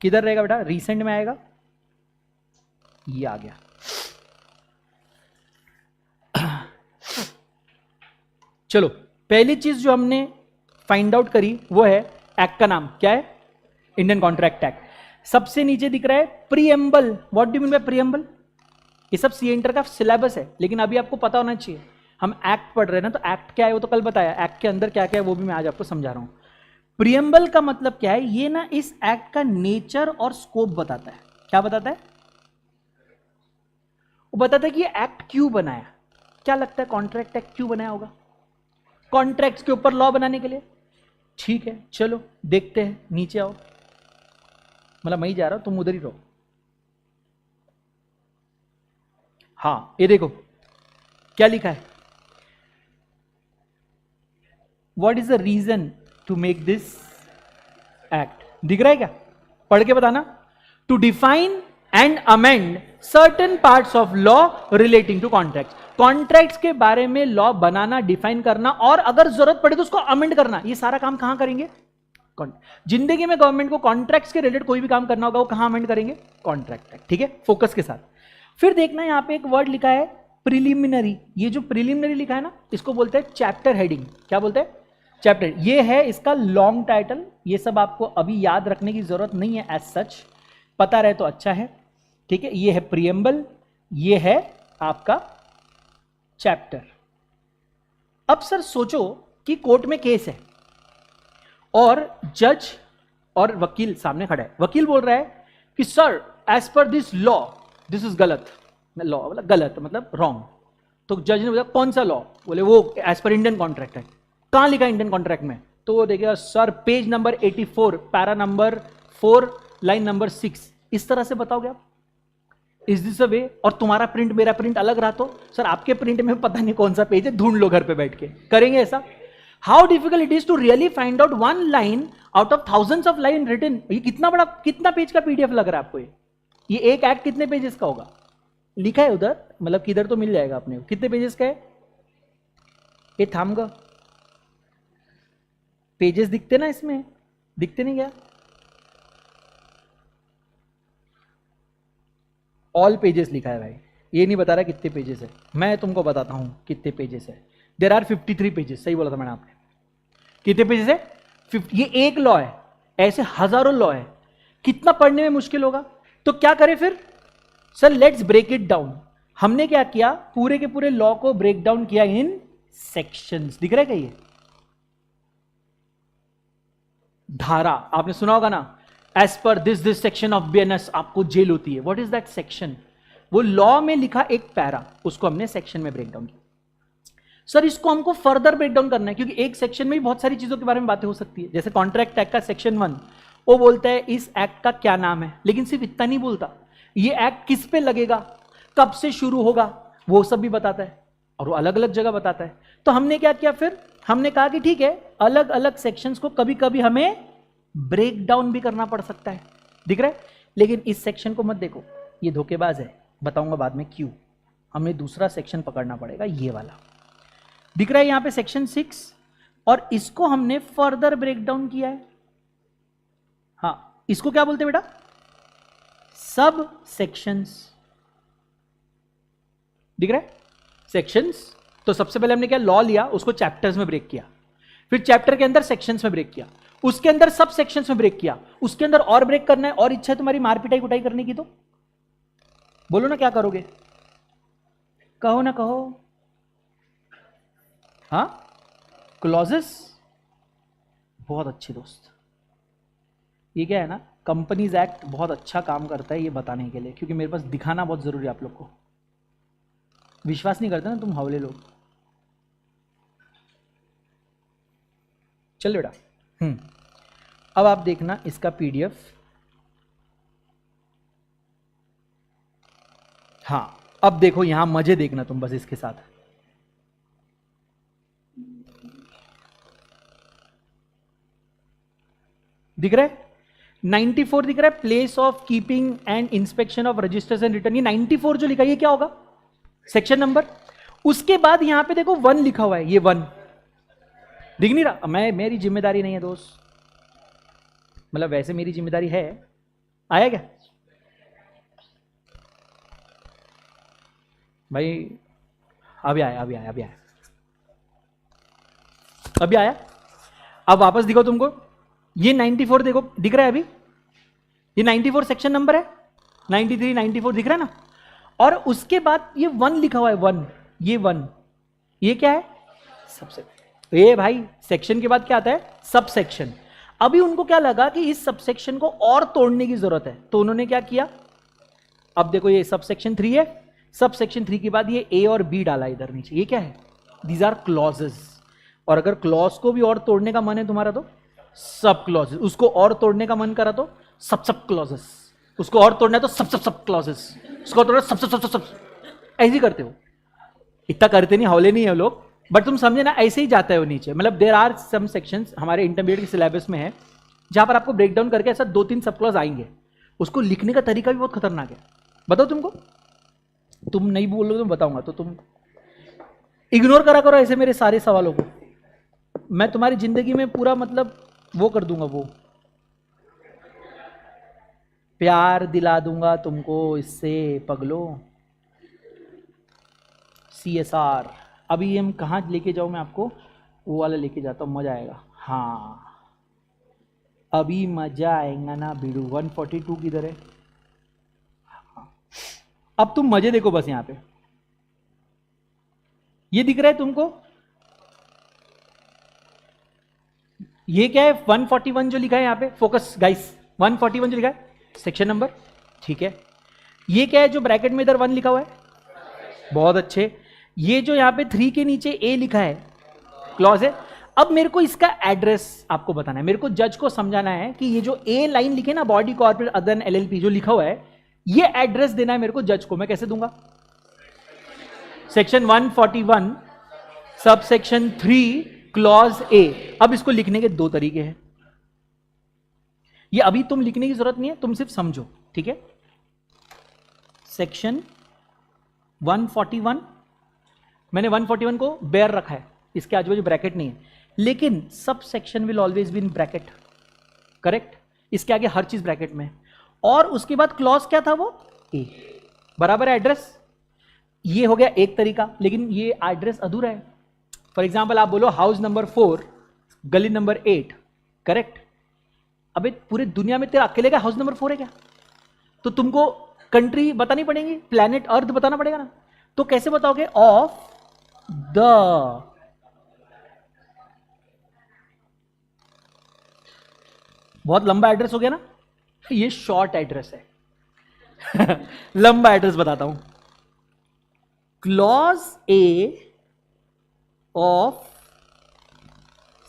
किधर रहेगा बेटा? रीसेंट में आएगा, ये आ गया। चलो पहली चीज जो हमने फाइंड आउट करी वो है एक्ट का नाम क्या है? Indian contract act. सबसे नीचे दिख रहा है preamble. What do mean by preamble? ये सब सी इंटर का सिलेबस है, लेकिन अभी आपको पता होना चाहिए। हम एक्ट पढ़ रहे हैं ना, तो एक्ट क्या है वो तो कल बताया। एक्ट के अंदर क्या क्या है वो भी मैं आज आपको समझा रहा हूं। प्रीएम्बल का मतलब क्या है? ये ना इस एक्ट का नेचर और स्कोप बताता है। क्या बताता है? वो बताता है कि ये एक्ट क्यों बनाया। क्या लगता है कॉन्ट्रैक्ट एक्ट क्यों बनाया होगा? कॉन्ट्रैक्ट्स के ऊपर लॉ बनाने के लिए। ठीक है चलो देखते हैं, नीचे आओ। मतलब मैं ही जा रहा हूं, तुम उधर ही रहो। हाँ ये देखो क्या लिखा है, what is the reason to make this act? दिख रहा है क्या? पढ़ के बताना. To define and amend certain parts of law relating to contracts. Contracts के बारे में लॉ बनाना, डिफाइन करना, और अगर जरूरत पड़े तो उसको अमेंड करना. ये सारा काम कहां करेंगे? जिंदगी में गवर्नमेंट को कॉन्ट्रैक्ट्स के रिलेटेड कोई भी काम करना होगा वो कहां अमेंड करेंगे? Contract act. ठीक है, फोकस के साथ. फिर देखना यहां पे एक वर्ड लिखा है प्रिलिमिनरी. ये जो प्रिलिमिनरी लिखा है ना, इसको बोलते हैं चैप्टर हेडिंग. क्या बोलते हैं? चैप्टर. ये है इसका लॉन्ग टाइटल. ये सब आपको अभी याद रखने की जरूरत नहीं है, एज सच पता रहे तो अच्छा है. ठीक है, ये है प्रियम्बल, ये है आपका चैप्टर. अब सर सोचो कि कोर्ट में केस है और जज और वकील सामने खड़ा है. वकील बोल रहा है कि sir as per this law this is गलत. लॉ मतलब गलत मतलब रॉन्ग. तो जज ने बोला कौन सा लॉ? बोले वो एज पर इंडियन कॉन्ट्रैक्ट है. कहां लिखा है इंडियन कॉन्ट्रैक्ट में? तो वो देखेगा sir page number 84 para number 4 line number 6. इस तरह से बताओगे आप? इज दिस अ वे? और तुम्हारा प्रिंट मेरा प्रिंट अलग रहा तो सर आपके प्रिंट में पता नहीं कौन सा पेज है, ढूंढ लो घर पे बैठ के. करेंगे ऐसा? How difficult it is to really find out one line out of thousands of line written. ये कितना बड़ा, कितना पेज का पीडीएफ लग रहा है आपको? ये एक एक्ट कितने पेजेस का होगा? लिखा है उधर, मतलब किधर तो मिल जाएगा अपने को. कितने पेजेस का है? ये थामगा पेजेस दिखते ना इसमें? दिखते नहीं क्या? ऑल पेजेस लिखा है भाई. ये नहीं बता रहा कितने पेजेस है. मैं तुमको बताता हूं कितने पेजेस है. There are 53 pages. सही बोला था मैंने आपने. कितने पेजेस है? 50. ये एक लॉ है, ऐसे हजारों लॉ है. कितना पढ़ने में मुश्किल होगा. तो क्या करें फिर? Sir let's break it down. हमने क्या किया? पूरे के पूरे लॉ को ब्रेक डाउन किया इन सेक्शंस. दिख रहा है क्या? ये धारा आपने सुना होगा ना, as per this section of BNS आपको जेल होती है. What is that section? वो लॉ में लिखा एक पैरा, उसको हमने सेक्शन में ब्रेक डाउन किया. सर इसको हमको फर्दर ब्रेक डाउन करना है, क्योंकि एक सेक्शन में भी बहुत सारी चीजों के बारे में बातें हो सकती है. जैसे कॉन्ट्रैक्ट एक्ट का सेक्शन 1 वो बोलता है इस एक्ट का क्या नाम है, लेकिन सिर्फ इतना नहीं बोलता, ये एक्ट किस पे लगेगा, कब से शुरू होगा, वो सब भी बताता है, और वो अलग अलग जगह बताता है. तो हमने क्या किया फिर? हमने कहा कि ठीक है, अलग अलग सेक्शंस को कभी कभी हमें ब्रेक डाउन भी करना पड़ सकता है. दिख रहा है? लेकिन इस सेक्शन को मत देखो, ये धोखेबाज है. बताऊंगा बाद में क्यों. हमें दूसरा सेक्शन पकड़ना पड़ेगा, ये वाला. दिख रहा है यहां पे सेक्शन 6, और इसको हमने फर्दर ब्रेक डाउन किया है. हाँ, इसको क्या बोलते हैं बेटा? सब सेक्शंस. दिख रहा है? सेक्शंस. तो सबसे पहले हमने क्या लॉ लिया, उसको चैप्टर्स में ब्रेक किया, फिर चैप्टर के अंदर सेक्शंस में ब्रेक किया, उसके अंदर सब सेक्शंस में ब्रेक किया, उसके अंदर और ब्रेक करना है, और इच्छा है तुम्हारी मार पिटाई कुटाई करने की तो बोलो ना, क्या करोगे? कहो ना कहो. हाँ, क्लॉजेस बहुत अच्छे दोस्त. ये क्या है ना, कंपनीज एक्ट बहुत अच्छा काम करता है ये बताने के लिए, क्योंकि मेरे पास दिखाना बहुत जरूरी है आप लोग को. विश्वास नहीं करते ना तुम हावले लोग. चल बेटा. अब आप देखना इसका पीडीएफ. हाँ, अब देखो यहां मजे देखना तुम बस इसके साथ. दिख रहा है? 94 दिख रहा है, place of keeping and inspection of registers and return. ये 94 जो लिखा है ये क्या होगा? Section number. उसके बाद यहां पे देखो 1 लिखा हुआ है, ये 1 दिख नहीं रहा? मेरी जिम्मेदारी नहीं है दोस्त, मतलब वैसे मेरी जिम्मेदारी है. आया क्या भाई? अभी आया. अब वापस दिखो तुमको. ये 94 देखो, दिख रहा है अभी? ये 94 सेक्शन नंबर है. 93, 94 दिख रहा है ना? और उसके बाद ये 1 लिखा हुआ है, 1. ये 1 ये क्या है? सबसे. ये भाई सेक्शन के बाद क्या आता है? Sub section. अभी उनको क्या लगा कि इस सब सेक्शन को और तोड़ने की जरूरत है, तो उन्होंने क्या किया? अब देखो ये सब सेक्शन 3 है, सब सेक्शन 3 के बाद ये ए और बी डाला इधर नीचे. ये क्या है? These are clauses. और अगर क्लॉज को भी और तोड़ने का मन है तुम्हारा तो सब क्लॉजेस. उसको और तोड़ने का मन करा तो सब क्लॉजेस. उसको और तोड़ना है तो सब क्लॉजेस. उसको तोड़ना सब. ऐसे ही करते हो. इतना करते नहीं, हौले नहीं है लोग, बट तुम समझे ना, ऐसे ही जाता है वो नीचे। मतलब देर आर सम सेक्शंस हमारे इंटरमीडिएट के सिलेबस में है जहां पर आपको ब्रेक डाउन करके ऐसा 2-3 सब क्लॉज आएंगे, उसको लिखने का तरीका भी बहुत खतरनाक है। बताओ तुमको, तुम नहीं बोलोगे तो बताऊंगा, तो तुम इग्नोर करा करो ऐसे मेरे सारे सवालों को, मैं तुम्हारी जिंदगी में पूरा मतलब वो कर दूंगा, वो प्यार दिला दूंगा तुमको इससे पगलो। CSR अभी हम कहाँ लेके जाऊँ मैं आपको, वो वाला लेके जाता हूँ, मजा आएगा। हाँ अभी मजा आएगा ना भिड़ू। 142 किधर है? हाँ। अब तुम मजे देखो बस, यहाँ पे ये दिख रहा है तुमको, ये क्या है 141 जो लिखा है यहाँ पे, फोकस गाइस, 141 जो लिखा है सेक्शन नंबर, ठीक है। ये क्या है जो ब्रैकेट में इधर 1 लिखा हुआ है, बहुत अच्छे। ये जो यहाँ पे 3 के नीचे A लिखा है क्लॉज है। अब मेरे को इसका एड्रेस आपको बताना है, मेरे को जज को समझाना है कि ये जो A लाइन लिखे ना, बॉडी कॉर्पोरेट अदर LLP जो लिखा हुआ है, ये एड्रेस देना है मेरे को जज को। मैं कैसे दूंगा? सेक्शन 141 सब सेक्शन 3 क्लॉज A। अब इसको लिखने के 2 तरीके हैं, ये अभी तुम लिखने की जरूरत नहीं है, तुम सिर्फ समझो, ठीक है। सेक्शन 141 मैंने 141 को बेयर रखा है, इसके आजू बाजू ब्रैकेट नहीं है, लेकिन sub section will always be in bracket, correct. इसके आगे हर चीज ब्रैकेट में, और उसके बाद क्लॉज क्या था वो A, बराबर है एड्रेस। ये हो गया एक तरीका, लेकिन ये एड्रेस अधूरा है। फॉर एग्जाम्पल आप बोलो हाउस नंबर 4 गली नंबर 8, करेक्ट। अबे पूरे दुनिया में तेरा अकेले का हाउस नंबर 4 है क्या? तो तुमको कंट्री बतानी पड़ेगी, प्लैनेट अर्थ बताना पड़ेगा ना। तो कैसे बताओगे? ऑफ द, बहुत लंबा एड्रेस हो गया ना, ये शॉर्ट एड्रेस है। लंबा एड्रेस बताता हूं, clause A of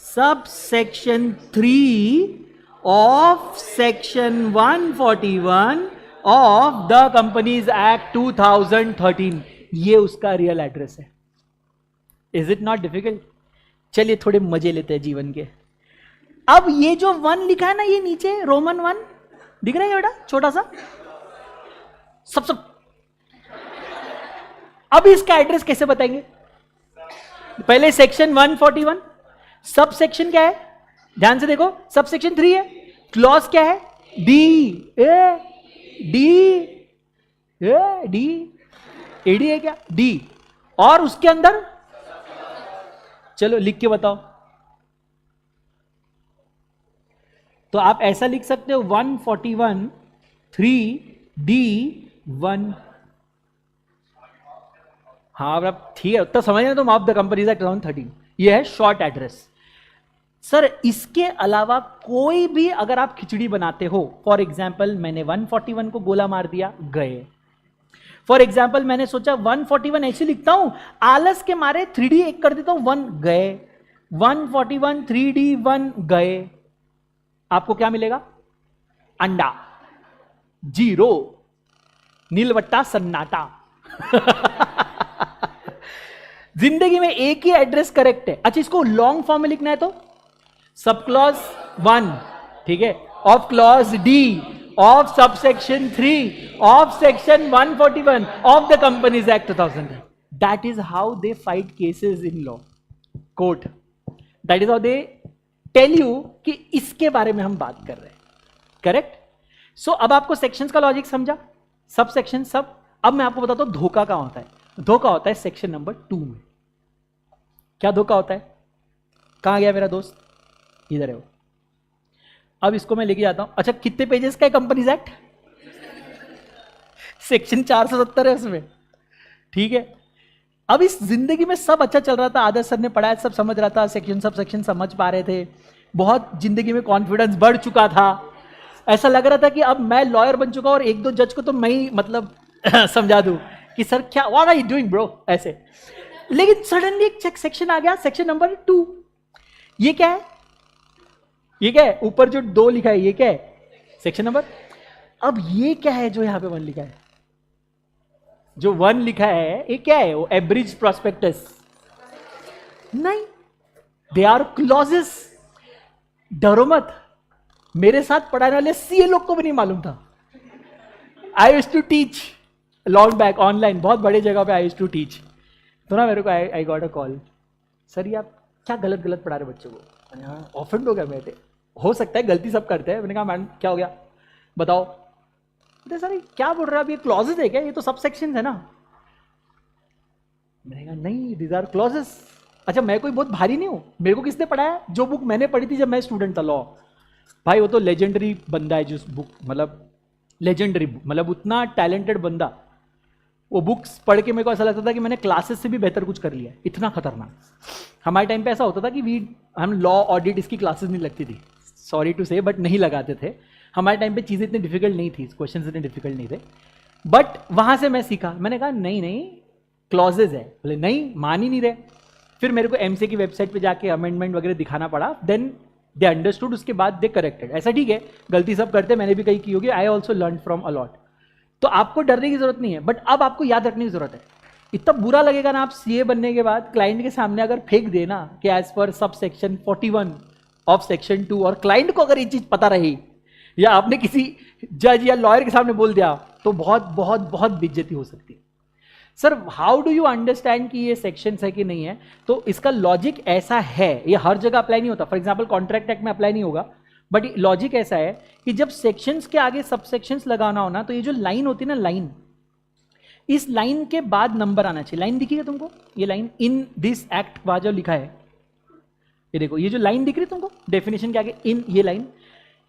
sub section 3 of section 141 of the companies act 2013, ये उसका रियल एड्रेस है। Is it not difficult? चलिए थोड़े मजे लेते हैं जीवन के। अब ये जो 1 लिखा है ना, ये नीचे रोमन 1 दिख रहा है बेटा, छोटा सा सब। अब इसका एड्रेस कैसे बताएंगे? पहले सेक्शन 141, सब सेक्शन क्या है, ध्यान से देखो, सब सेक्शन 3 है, क्लॉज क्या है डी है क्या, डी, और उसके अंदर चलो लिख के बताओ। तो आप ऐसा लिख सकते हो 141 3D1। हाँ अब ठीक है, उत्तर समझ रहे तुम, ऑफ द कंपनीज एक्ट 2013, ये है शॉर्ट एड्रेस। सर इसके अलावा कोई भी अगर आप खिचड़ी बनाते हो, फॉर एग्जाम्पल मैंने 141 को गोला मार दिया, गए। फॉर एग्जाम्पल मैंने सोचा 141 ऐसे लिखता हूं, आलस के मारे 3D एक कर देता हूं, 1 गए, 141 3D1 गए। आपको क्या मिलेगा? अंडा, 0, नीलवट्टा सन्नाटा। जिंदगी में एक ही एड्रेस करेक्ट है। अच्छा इसको लॉन्ग फॉर्म में लिखना है तो सब क्लॉज 1, ठीक है, of clause D of sub section 3 of section 141 of the companies act 2000। That is how they fight cases in law court. That is how they tell you कि इसके बारे में हम बात कर रहे हैं, करेक्ट। सो अब आपको सेक्शंस का लॉजिक समझा, सब सेक्शन सब। अब मैं आपको बताता हूं धोखा कहां होता है। धोखा होता है सेक्शन नंबर 2 में। क्या धोखा होता है? कहां गया मेरा दोस्त? इधर है वो। अब इसको मैं लेके जाता हूं। अच्छा कितने पेजेस का है कंपनीज एक्ट? सेक्शन 470 है उसमें, ठीक है। अब इस जिंदगी में सब अच्छा चल रहा था, आदर्श सर ने पढ़ाया, सब समझ रहा था, सेक्शन सब सेक्शन समझ पा रहे थे, बहुत जिंदगी में कॉन्फिडेंस बढ़ चुका था। ऐसा लग रहा था कि अब मैं लॉयर बन चुका और 1-2 जज को तो मैं ही मतलब समझा दूं कि सर क्या what are you doing bro, ऐसे। लेकिन सडनली एक सेक्शन आ गया, सेक्शन नंबर 2। ये क्या है? ये क्या है? ऊपर जो 2 लिखा है ये क्या है? Section number. अब ये क्या है जो यहां पे 1 लिखा है? जो 1 लिखा है ये क्या है? वो एब्रिज प्रोस्पेक्टस। नहीं, दे आर क्लॉजेस। डरो मत, मेरे साथ पढ़ाने वाले सीए लोग को भी नहीं मालूम था। I used to teach long back online, बहुत बड़े जगह पे आई यूज्ड टू टीच। तो ना मेरे को I got a call, sir ये आप क्या गलत गलत पढ़ा रहे बच्चों को। मैंने कहा ऑफेंड हो गया मैं, हो सकता है गलती सब करते हैं। मैंने कहा मैडम क्या हो गया बताओ। बोले सर ये क्या बोल रहे हैं आप, ये क्लॉजेस है क्या, ये तो सब सेक्शन है ना। मैंने कहा नहीं, दीज आर क्लॉजेस। अच्छा मैं कोई बहुत भारी नहीं हूँ, मेरे को किसने पढ़ाया, जो बुक मैंने पढ़ी थी जब मैं स्टूडेंट था लॉ, भाई वो तो लेजेंडरी बंदा है जिस बुक, मतलब लेजेंडरी बुक, मतलब उतना टैलेंटेड बंदा। वो बुक्स पढ़ के मेरे को ऐसा लगता था कि मैंने क्लासेस से भी बेहतर कुछ कर लिया, इतना खतरनाक। हमारे टाइम पे ऐसा होता था कि हम लॉ ऑडिट इसकी क्लासेस नहीं लगती थी, सॉरी टू से, बट नहीं लगाते थे। हमारे टाइम पे चीज़ें इतनी डिफिकल्ट नहीं थी, क्वेश्चन इतने डिफिकल्ट नहीं थे। बट वहाँ से मैं सीखा, मैंने कहा नहीं नहीं क्लॉजेज है। बोले नहीं, मान ही नहीं रहे। फिर मेरे को एमसीए की वेबसाइट पे जाके अमेंडमेंट वगैरह दिखाना पड़ा, देन दे अंडरस्टूड, उसके बाद दे करेक्टेड। ऐसा ठीक है, गलती सब करते, मैंने भी कहीं की होगी, I also learn from a lot. तो आपको डरने की जरूरत नहीं है, बट अब आपको याद रखने की जरूरत है। इतना बुरा लगेगा ना आप सीए बनने के बाद क्लाइंट के सामने अगर फेंक देना कि as per sub section 41 of section 2, और क्लाइंट को अगर ये चीज पता रही, या आपने किसी जज या लॉयर के सामने बोल दिया, तो बहुत बहुत बहुत बेइज्जती हो सकती है। Sir how do you understand कि ये सेक्शंस है कि नहीं है, तो इसका लॉजिक ऐसा है, ये हर जगह अप्लाई नहीं होता। फॉर एग्जांपल कॉन्ट्रैक्ट एक्ट में अप्लाई नहीं होगा, बट लॉजिक ऐसा है कि जब सेक्शंस के आगे सब सेक्शंस लगाना हो ना, तो ये जो लाइन होती है ना, लाइन, इस लाइन के बाद नंबर आना चाहिए। लाइन दिखी है तुमको, ये लाइन इन दिस एक्ट वहां जो लिखा है, ये देखो, ये जो लाइन दिख रही है तुमको डेफिनेशन के आगे, इन, ये लाइन,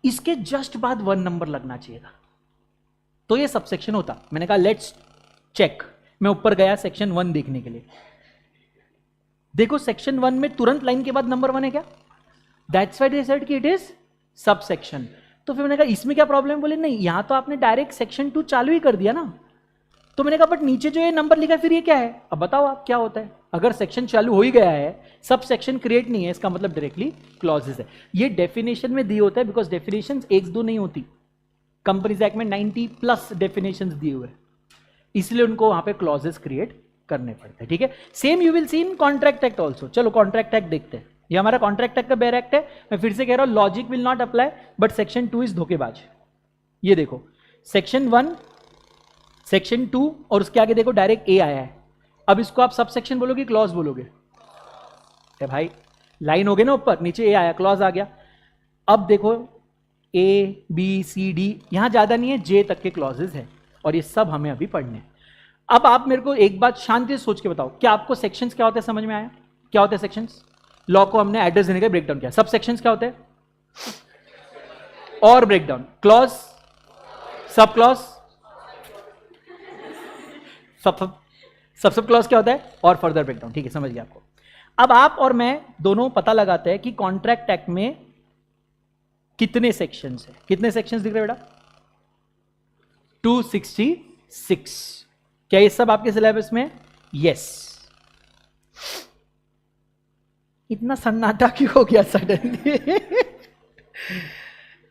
इसके जस्ट बाद 1 नंबर लगना चाहिए था, तो ये सबसेक्शन होता। मैंने कहा लेट्स चेक, मैं ऊपर गया सेक्शन 1 देखने के लिए। देखो सेक्शन 1 में तुरंत लाइन के बाद नंबर 1 है क्या, दैट्स व्हाई दे सेड कि इट इज सब सेक्शन। तो फिर मैंने कहा इसमें क्या प्रॉब्लम, बोले नहीं यहां तो आपने डायरेक्ट सेक्शन 2 चालू ही कर दिया ना। तो मैंने कहा बट नीचे जो ये नंबर लिखा है फिर ये क्या है, अब बताओ आप क्या होता है। अगर सेक्शन चालू हो ही गया है, सब सेक्शन क्रिएट नहीं है, इसका मतलब डायरेक्टली क्लॉजेस है। ये डेफिनेशन में दी होता है, बिकॉज डेफिनेशन एक दो नहीं होती, कंपनीज एक्ट में 90+ डेफिनेशंस दिए हुए, इसलिए उनको वहां पे क्लॉजेस क्रिएट करने पड़ते हैं। ठीक है, same you will see in contract act also. चलो कॉन्ट्रैक्ट एक्ट देखते हैं, ये हमारा कॉन्ट्रैक्ट एक्ट का बेयर एक्ट है। मैं फिर से कह रहा हूं logic will not apply, but section 2 is धोखेबाज। ये देखो सेक्शन 1, सेक्शन 2, और उसके आगे देखो डायरेक्ट ए आया है। अब इसको आप सब सेक्शन बोलोगे क्लॉज बोलोगे, भाई लाइन हो गई ना ऊपर, नीचे ए आया, क्लॉज आ गया। अब देखो ए बी सी डी, यहां ज्यादा नहीं है, जे तक के क्लॉजेज है, और ये सब हमें अभी पढ़ने हैं। अब आप मेरे को एक बात शांति से सोच के बताओ, क्या आपको सेक्शंस क्या होते हैं समझ में आया, क्या होते हैं सेक्शंस। लॉ को हमने एड्रेस देने का ब्रेकडाउन किया, सब सेक्शंस क्या होते हैं, और breakdown, clause, sub clause, sub clause क्या होता है, और फर्दर ब्रेकडाउन। ठीक है, समझ गया आपको। अब आप और मैं दोनों पता लगाते हैं कि कॉन्ट्रैक्ट एक्ट में कितने सेक्शंस हैं। कितने सेक्शंस दिख रहे हैं बेटा, 266। क्या ये सब आपके सिलेबस में, यस। इतना सन्नाटा क्यों हो गया सडनली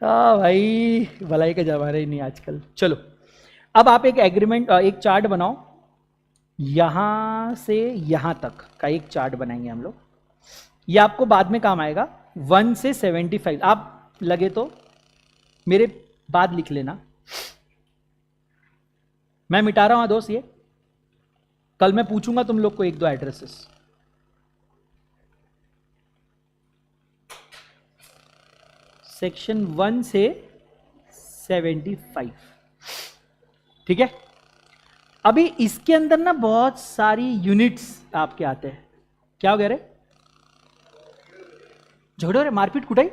हाँ भाई, भलाई का जमाना ही नहीं आजकल। चलो अब आप एक एग्रीमेंट, एक चार्ट बनाओ, यहां से यहां तक का एक चार्ट बनाएंगे हम लोग। ये आपको बाद में काम आएगा, 1 से 75। आप लगे तो मेरे बाद लिख लेना, मैं मिटा रहा हूं दोस्त, ये कल मैं पूछूंगा तुम लोग को 1-2 एड्रेसेस। सेक्शन 1 से 75, ठीक है। अभी इसके अंदर ना बहुत सारी यूनिट्स आपके आते हैं। क्या हो गया रे, झगड़ो रे, मारपीट कुटाई,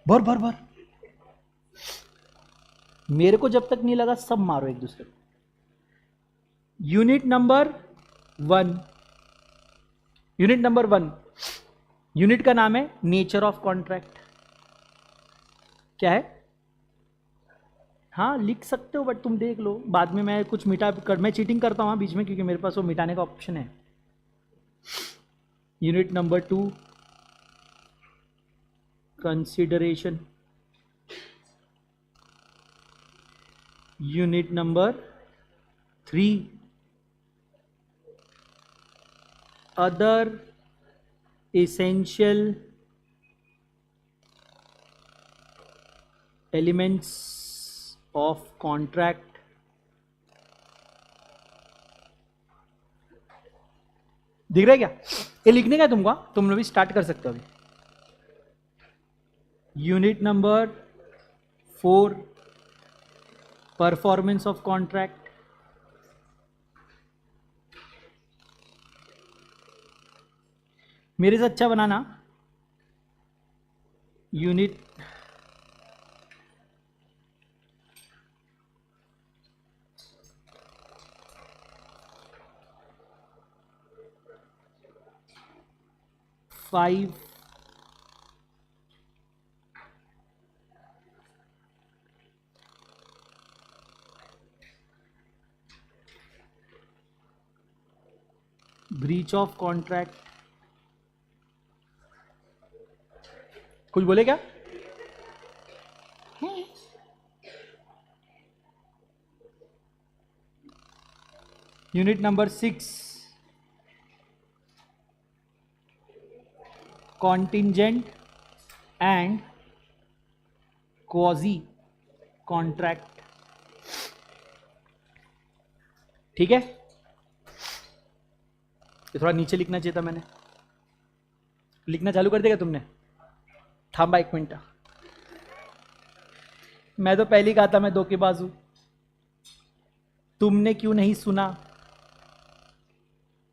भर भर भर। मेरे को जब तक नहीं लगा सब मारो एक दूसरे को। Unit number 1, unit number 1, unit का नाम है नेचर ऑफ कॉन्ट्रैक्ट। क्या है, हाँ लिख सकते हो, बट तुम देख लो बाद में, मैं कुछ मिटा कर, मैं चीटिंग करता हूँ बीच में, क्योंकि मेरे पास वो मिटाने का ऑप्शन है। Unit number 2, consideration. Unit number 3, other essential elements of contract दिख रहा है क्या? ये लिखने का है तुमको, तुम लोग भी स्टार्ट कर सकते हो अभी. Unit number 4, performance of contract. मेरे से अच्छा बनाना. Unit five breach of contract. कुछ बोले क्या? Unit number 6, contingent and quasi contract. ठीक है, ये थोड़ा नीचे लिखना चाहिए था मैंने. लिखना चालू कर देगा तुमने? थांबा 1 मिनट. मैं तो पहले ही कहा था मैं दो के बाजू. तुमने क्यों नहीं सुना?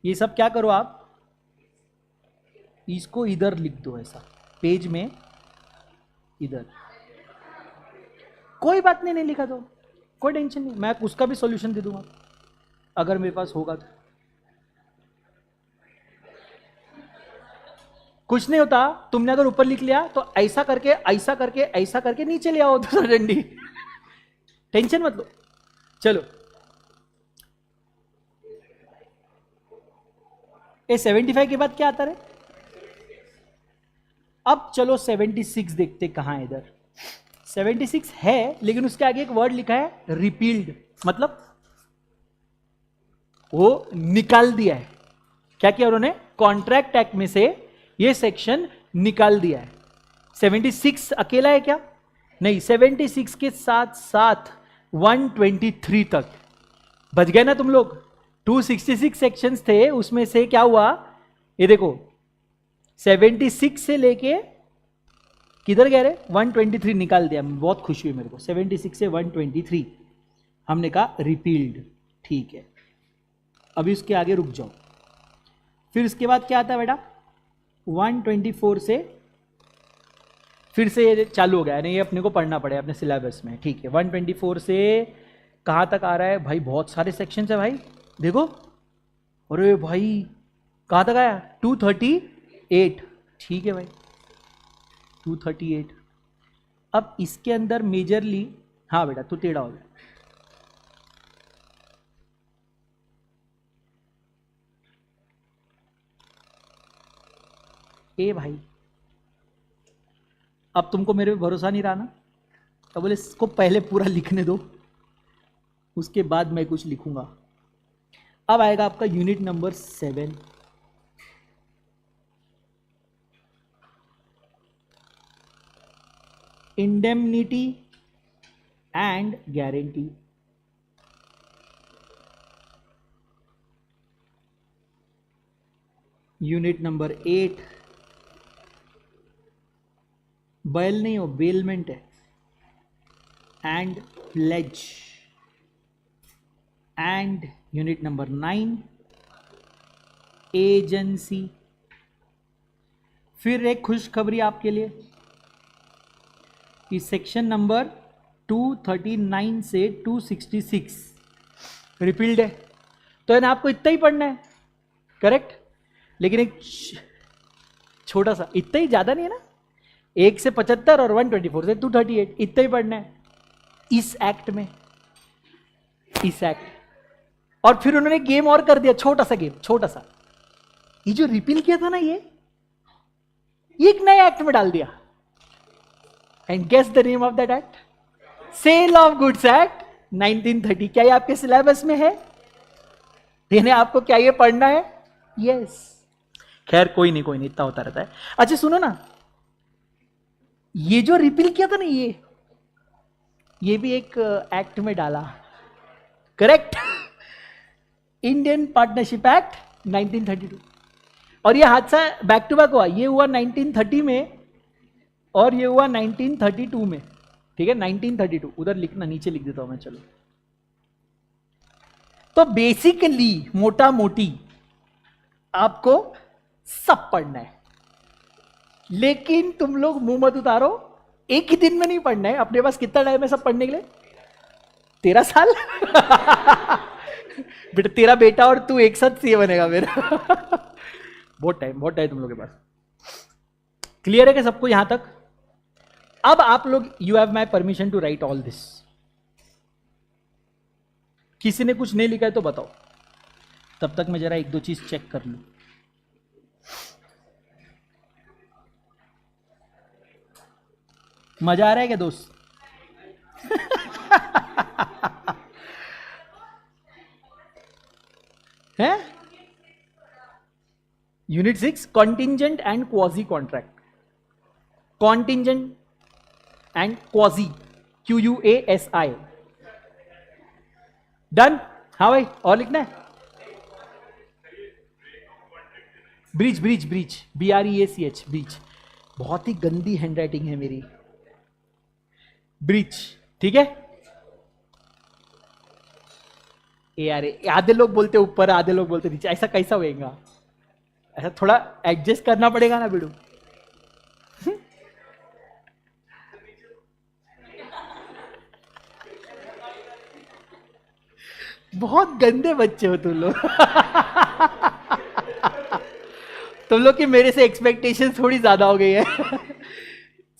ये सब क्या करो आप, इसको इधर लिख दो ऐसा पेज में, इधर. कोई बात नहीं, नहीं लिखा तो कोई टेंशन नहीं, मैं उसका भी सॉल्यूशन दे दूंगा अगर मेरे पास होगा तो. कुछ नहीं होता, तुमने अगर ऊपर लिख लिया तो ऐसा करके ऐसा करके ऐसा करके नीचे ले आओ दूसरा डंडी. टेंशन मत लो. चलो, ये 75 के बाद क्या आता है? अब चलो 76 देखते कहां है. इधर 76 है, लेकिन उसके आगे एक वर्ड लिखा है रिपील्ड. मतलब वो निकाल दिया है. क्या किया उन्होंने? कॉन्ट्रैक्ट एक्ट में से ये सेक्शन निकाल दिया है. 76 अकेला है क्या? नहीं, 76 के साथ साथ 123 तक बच गए ना तुम लोग. 266 सेक्शंस थे, उसमें से क्या हुआ ये देखो, 76 से लेके किधर गए रे? 123 निकाल दिया. बहुत खुशी हुई मेरे को. 76 से 123 हमने कहा रिपील्ड. ठीक है, अभी उसके आगे रुक जाओ. फिर उसके बाद क्या आता है बेटा? 124 से फिर से ये चालू हो गया. नहीं, ये अपने को पढ़ना पड़ेगा अपने सिलेबस में. ठीक है, 124 से कहाँ तक आ रहा है भाई? बहुत सारे सेक्शंस है भाई, देखो. अरे भाई कहाँ तक आया? 238. ठीक है भाई, 238. अब इसके अंदर मेजरली, हाँ बेटा तू टेढ़ा हो गया. ए भाई, अब तुमको मेरे पे भरोसा नहीं रहा ना? तो बोले इसको पहले पूरा लिखने दो, उसके बाद मैं कुछ लिखूंगा. अब आएगा आपका unit number 7, indemnity and guarantee. Unit number 8, bail नहीं हो, बेलमेंट है, and pledge. And unit number 9, agency. फिर एक खुशखबरी आपके लिए, इस सेक्शन नंबर 239 से 266 रिपील्ड है. तो है ना, आपको इतना ही पढ़ना है, करेक्ट. लेकिन एक छोटा सा, इतना ही, ज्यादा नहीं है ना. 1 से 75 और 124 से 238, इतना ही पढ़ना है इस एक्ट में, इस एक्ट. और फिर उन्होंने गेम और कर दिया, छोटा सा गेम, छोटा सा. ये जो रिपील किया था ना, ये एक नए एक्ट में डाल दिया. And guess the name of that act? Sale of goods act 1930. क्या ये आपके सिलेबस में है? यानी आपको क्या ये पढ़ना है? यस. खैर कोई नहीं इतना होता रहता है। अच्छा सुनो ना, ये जो रिपील किया था ना, ये भी एक एक्ट में डाला, करेक्ट? Indian partnership act 1932। और ये हादसा बैक टू बैक हुआ, ये हुआ 1930 में और ये हुआ 1932 में, ठीक है? 1932 उधर लिखना, नीचे लिख देता हूं मैं, चलो। तो बेसिकली मोटा मोटी आपको सब पढ़ना है, लेकिन तुम लोग मुंह मत उतारो, एक ही दिन में नहीं पढ़ना है। अपने पास कितना टाइम है सब पढ़ने के लिए? 13 साल। बेटा तेरा बेटा और तू एक साथ सीए बनेगा मेरा। बहुत टाइम तुम लोग के पास। क्लियर है कि सबको यहां तक? अब आप लोग, you have my permission to write all this. किसी ने कुछ नहीं लिखा है तो बताओ, तब तक मैं जरा एक दो चीज चेक कर लूं। मजा आ रहा है क्या दोस्त? है unit 6 contingent and quasi contract. Contingent and quasi, QUASI। Done? हाँ भाई, और लिखना है? Breach BREACH, breach. बहुत ही गंदी हैंडराइटिंग है मेरी। ब्रीच, ठीक है? यार आधे लोग बोलते ऊपर, आधे लोग बोलते नीचे, ऐसा कैसा होएगा? ऐसा थोड़ा एडजस्ट करना पड़ेगा ना बिडू। बहुत गंदे बच्चे हो तुम लोग। तुम लोग की मेरे से एक्सपेक्टेशन थोड़ी ज्यादा हो गई है।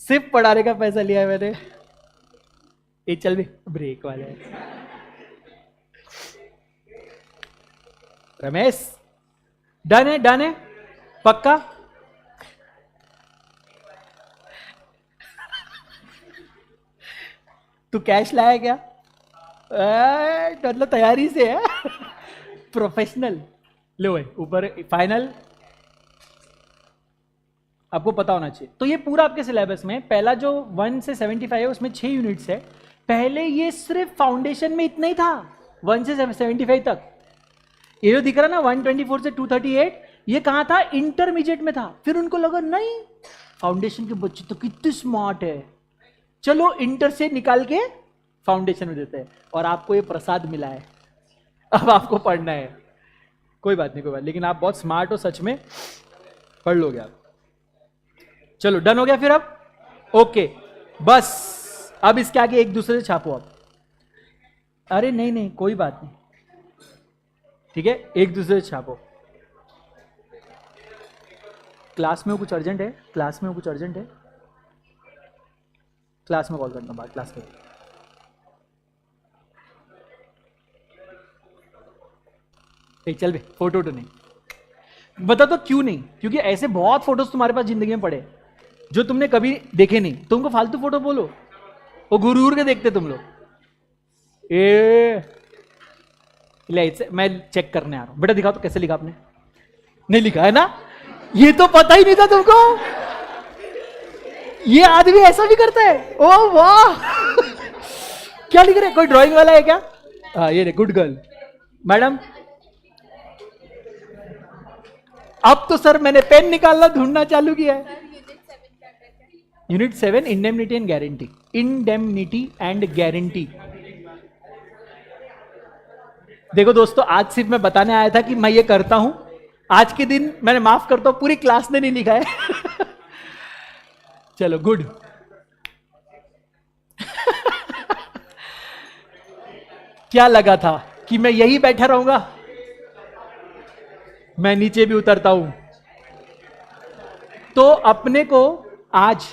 सिर्फ पढ़ाने का पैसा लिया है मैंने। ये चल भी ब्रेक वाले हैं। रमेश डन है पक्का? तू कैश लाया क्या? मतलब तैयारी से है। प्रोफेशनल। लो भाई ऊपर फाइनल, आपको पता होना चाहिए। तो ये पूरा आपके सिलेबस में पहला जो 1 से 75 है उसमें 6 यूनिट्स है। पहले ये सिर्फ फाउंडेशन में इतना ही था, 1 से 75 तक। ये जो दिख रहा ना 124 से 238, ये कहां था? इंटरमीडिएट में था। फिर उनको लगा नहीं, फाउंडेशन के बच्चे तो कितने स्मार्ट है, चलो इंटर से निकाल के फाउंडेशन में देते हैं। और आपको ये प्रसाद मिला है, अब आपको पढ़ना है। कोई बात नहीं, लेकिन आप बहुत स्मार्ट हो सच में, पढ़ लोगे आप। चलो डन हो गया फिर अब? ओके, बस अब इसके आगे एक दूसरे से छापो आप। अरे नहीं कोई बात नहीं, ठीक है, एक दूसरे से छापो। क्लास में कुछ अर्जेंट है? क्लास में कॉल करना बात, क्लास में। चल बे, फोटो तो नहीं बता तो क्यों नहीं? क्योंकि ऐसे बहुत फोटोज तुम्हारे पास जिंदगी में पड़े जो तुमने कभी देखे नहीं। तुमको फालतू फोटो बोलो, वो घूर के देखते तुम लोग। मैं चेक करने आ रहा हूं। बेटा दिखाओ तो कैसे लिखा आपने? नहीं लिखा है ना? ये तो पता ही नहीं था तुमको। ये आदमी ऐसा भी करता है? ओह वाह। क्या लिख रहे? कोई ड्राइंग वाला है क्या? हाँ ये गुड गर्ल मैडम। अब तो सर मैंने पेन निकालना ढूंढना चालू किया है। Unit 7 indemnity and guarantee. Indemnity and guarantee. देखो दोस्तों, आज सिर्फ मैं बताने आया था कि मैं ये करता हूं। आज के दिन मैंने माफ करता हूं, पूरी क्लास ने नहीं लिखा है। चलो गुड। क्या लगा था कि मैं यही बैठा रहूंगा? मैं नीचे भी उतरता हूं। तो अपने को आज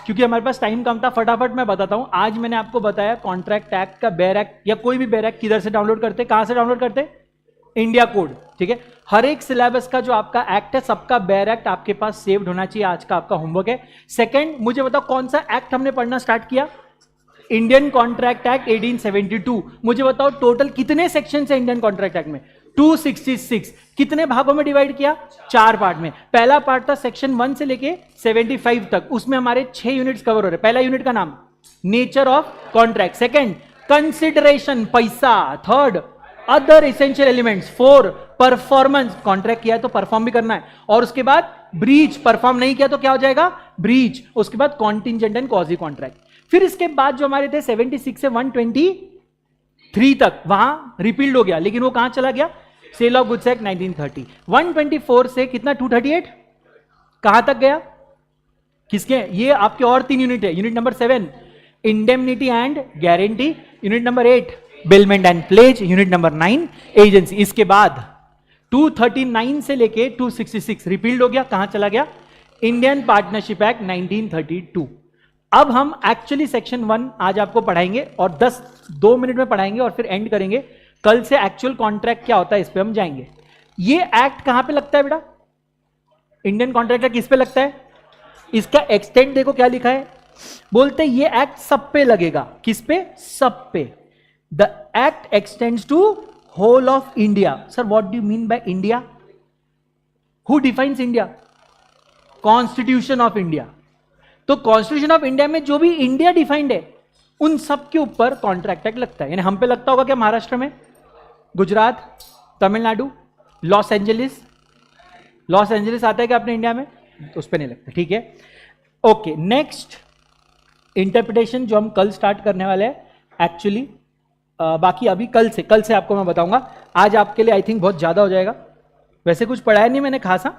क्योंकि हमारे पास टाइम कम था, फटाफट मैं बताता हूं। आज मैंने आपको बताया कॉन्ट्रैक्ट एक्ट का बेयर एक्ट या कोई भी बेयर एक्ट किधर से डाउनलोड करते, कहां से डाउनलोड करते? इंडिया कोड, ठीक है। हर एक सिलेबस का जो आपका एक्ट है, सबका बेयर एक्ट आपके पास सेव्ड होना चाहिए। आज का आपका होमवर्क है। सेकंड, मुझे बताओ कौन सा एक्ट हमने पढ़ना स्टार्ट किया? Indian contract act 1872। मुझे बताओ टोटल कितने सेक्शन है इंडियन कॉन्ट्रैक्ट एक्ट में? 266 कितने भागों में डिवाइड किया? 4 पार्ट में। पहला पार्ट था सेक्शन 1 से लेके 75 तक, उसमें हमारे 6 यूनिट्स कवर हो रहे। पहला यूनिट का नाम nature of contract, second consideration पैसा, third other essential elements, 4 performance, contract किया है तो परफॉर्म भी करना है, और उसके बाद ब्रीच, परफॉर्म नहीं किया तो क्या हो जाएगा? ब्रीच। उसके बाद कॉन्टिंजेंट एंड कॉजी कॉन्ट्रैक्ट। फिर इसके बाद जो हमारे थे 76 से 123 तक, वहां रिपील्ड हो गया, लेकिन वो कहां चला गया? Cell of goods act 1930। 124 से कितना? 238 कहां तक गया? किसके? ये आपके और 3 यूनिट है। Unit number 7 indemnity and guarantee, unit number 8 bailment and pledge, unit number 9 agency. इसके बाद 239 से लेके 266 रिपील्ड हो गया, कहां चला गया? Indian partnership act 1932। अब हम एक्चुअली सेक्शन 1 आज आपको पढ़ाएंगे और 2 मिनट में पढ़ाएंगे और फिर एंड करेंगे। कल से एक्चुअल कॉन्ट्रैक्ट क्या होता है इस पे हम जाएंगे। ये एक्ट कहां पे लगता है बेटा? इंडियन कॉन्ट्रैक्ट एक्ट किस पे लगता है? इसका एक्सटेंट देखो क्या लिखा है, बोलते ये एक्ट सब पे लगेगा। किस पे? सब पे। The act extends to whole of India. Sir what do you mean by India? Who defines India? Constitution of India. तो कॉन्स्टिट्यूशन ऑफ इंडिया में जो भी इंडिया डिफाइंड है उन सब के ऊपर कॉन्ट्रैक्ट एक्ट लगता है। यानी हम पे लगता होगा क्या? महाराष्ट्र में, Gujarat, Tamil Nadu, Los Angeles, Los Angeles आता है क्या अपने इंडिया में? तो उस पर नहीं लगता। ठीक है, ओके। नेक्स्ट इंटरप्रिटेशन जो हम कल स्टार्ट करने वाले हैं एक्चुअली, बाकी अभी कल से आपको मैं बताऊंगा। आज आपके लिए आई थिंक बहुत ज्यादा हो जाएगा। वैसे कुछ पढ़ाया नहीं मैंने खासा,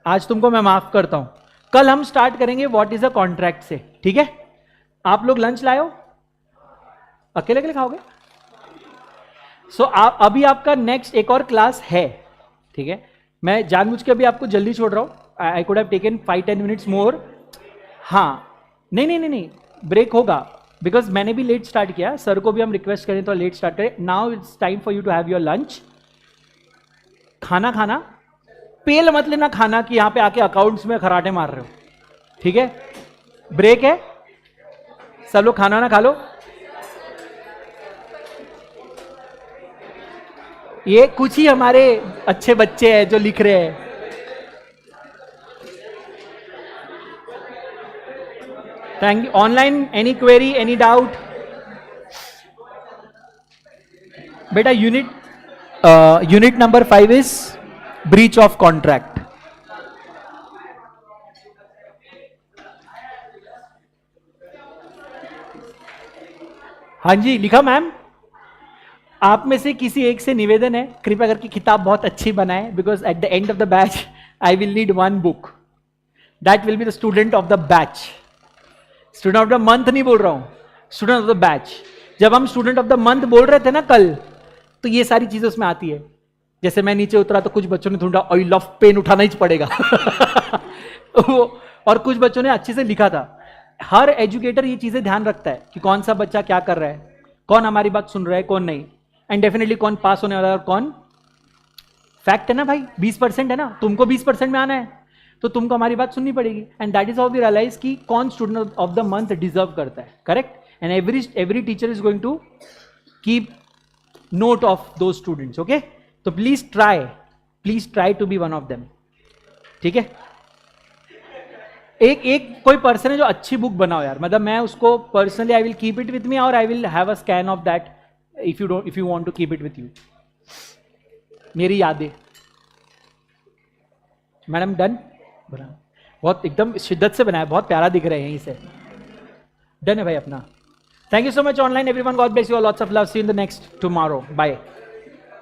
आज तुमको मैं माफ करता हूं। कल हम स्टार्ट करेंगे व्हाट इज अ कॉन्ट्रैक्ट से। ठीक है, आप लोग लंच लाए हो? अकेले अकेले खाओगे? सो अभी आपका नेक्स्ट एक और क्लास है। ठीक है, मैं जानबूझ के अभी आपको जल्दी छोड़ रहा हूं। I could have taken 5-10 minutes more. हाँ, नहीं, ब्रेक होगा, बिकॉज मैंने भी लेट स्टार्ट किया। सर को भी हम रिक्वेस्ट करें तो लेट स्टार्ट करें। Now it's time for you to have your lunch. खाना पेल मत लेना खाना कि यहां पे आके अकाउंट्स में खराटे मार रहे हो। ठीक है, ब्रेक है, सब लोग खाना ना खा लो। ये कुछ ही हमारे अच्छे बच्चे हैं जो लिख रहे हैं। Thank you. Online any query, any doubt? बेटा unit number 5 is breach of contract. हाँ जी, लिखा मैम। आप में से किसी एक से निवेदन है, कृपया करके किताब बहुत अच्छी बनाए, because at the end of the batch I will need 1 book. That will be the student of the batch. Student of the month नहीं बोल रहा हूं, स्टूडेंट ऑफ द बैच। जब हम स्टूडेंट ऑफ द मंथ बोल रहे थे ना कल, तो ये सारी चीजें उसमें आती है। जैसे मैं नीचे उतरा तो कुछ बच्चों ने ढूंढा ऑयल ऑफ पेन उठाना ही पड़ेगा और कुछ बच्चों ने अच्छे से लिखा था। हर एजुकेटर ये चीजें ध्यान रखता है कि कौन सा बच्चा क्या कर रहा है, कौन हमारी बात सुन रहा है, कौन नहीं, एंड डेफिनेटली कौन पास होने वाला है और कौन। फैक्ट है ना भाई, 20% है ना, तुमको 20% में आना है तो तुमको हमारी बात सुननी पड़ेगी। And that is how we realise कि कौन student of the month deserve करता है। Correct? And every teacher is going to keep note of दो स्टूडेंट्स। ओके, तो please try to be one of them. ठीक है, एक कोई पर्सन है जो अच्छी बुक बनाओ यार, मतलब मैं उसको personally I will keep it with me और I will have a scan of that if you want to keep it with you. मेरी यादें। Madam done? बना, बहुत एकदम शिद्दत से बनाया, बहुत प्यारा दिख रहे हैं यहीं से। डन है भाई अपना। Thank you so much online everyone, God bless you, lots of love, see you in the next tomorrow, bye.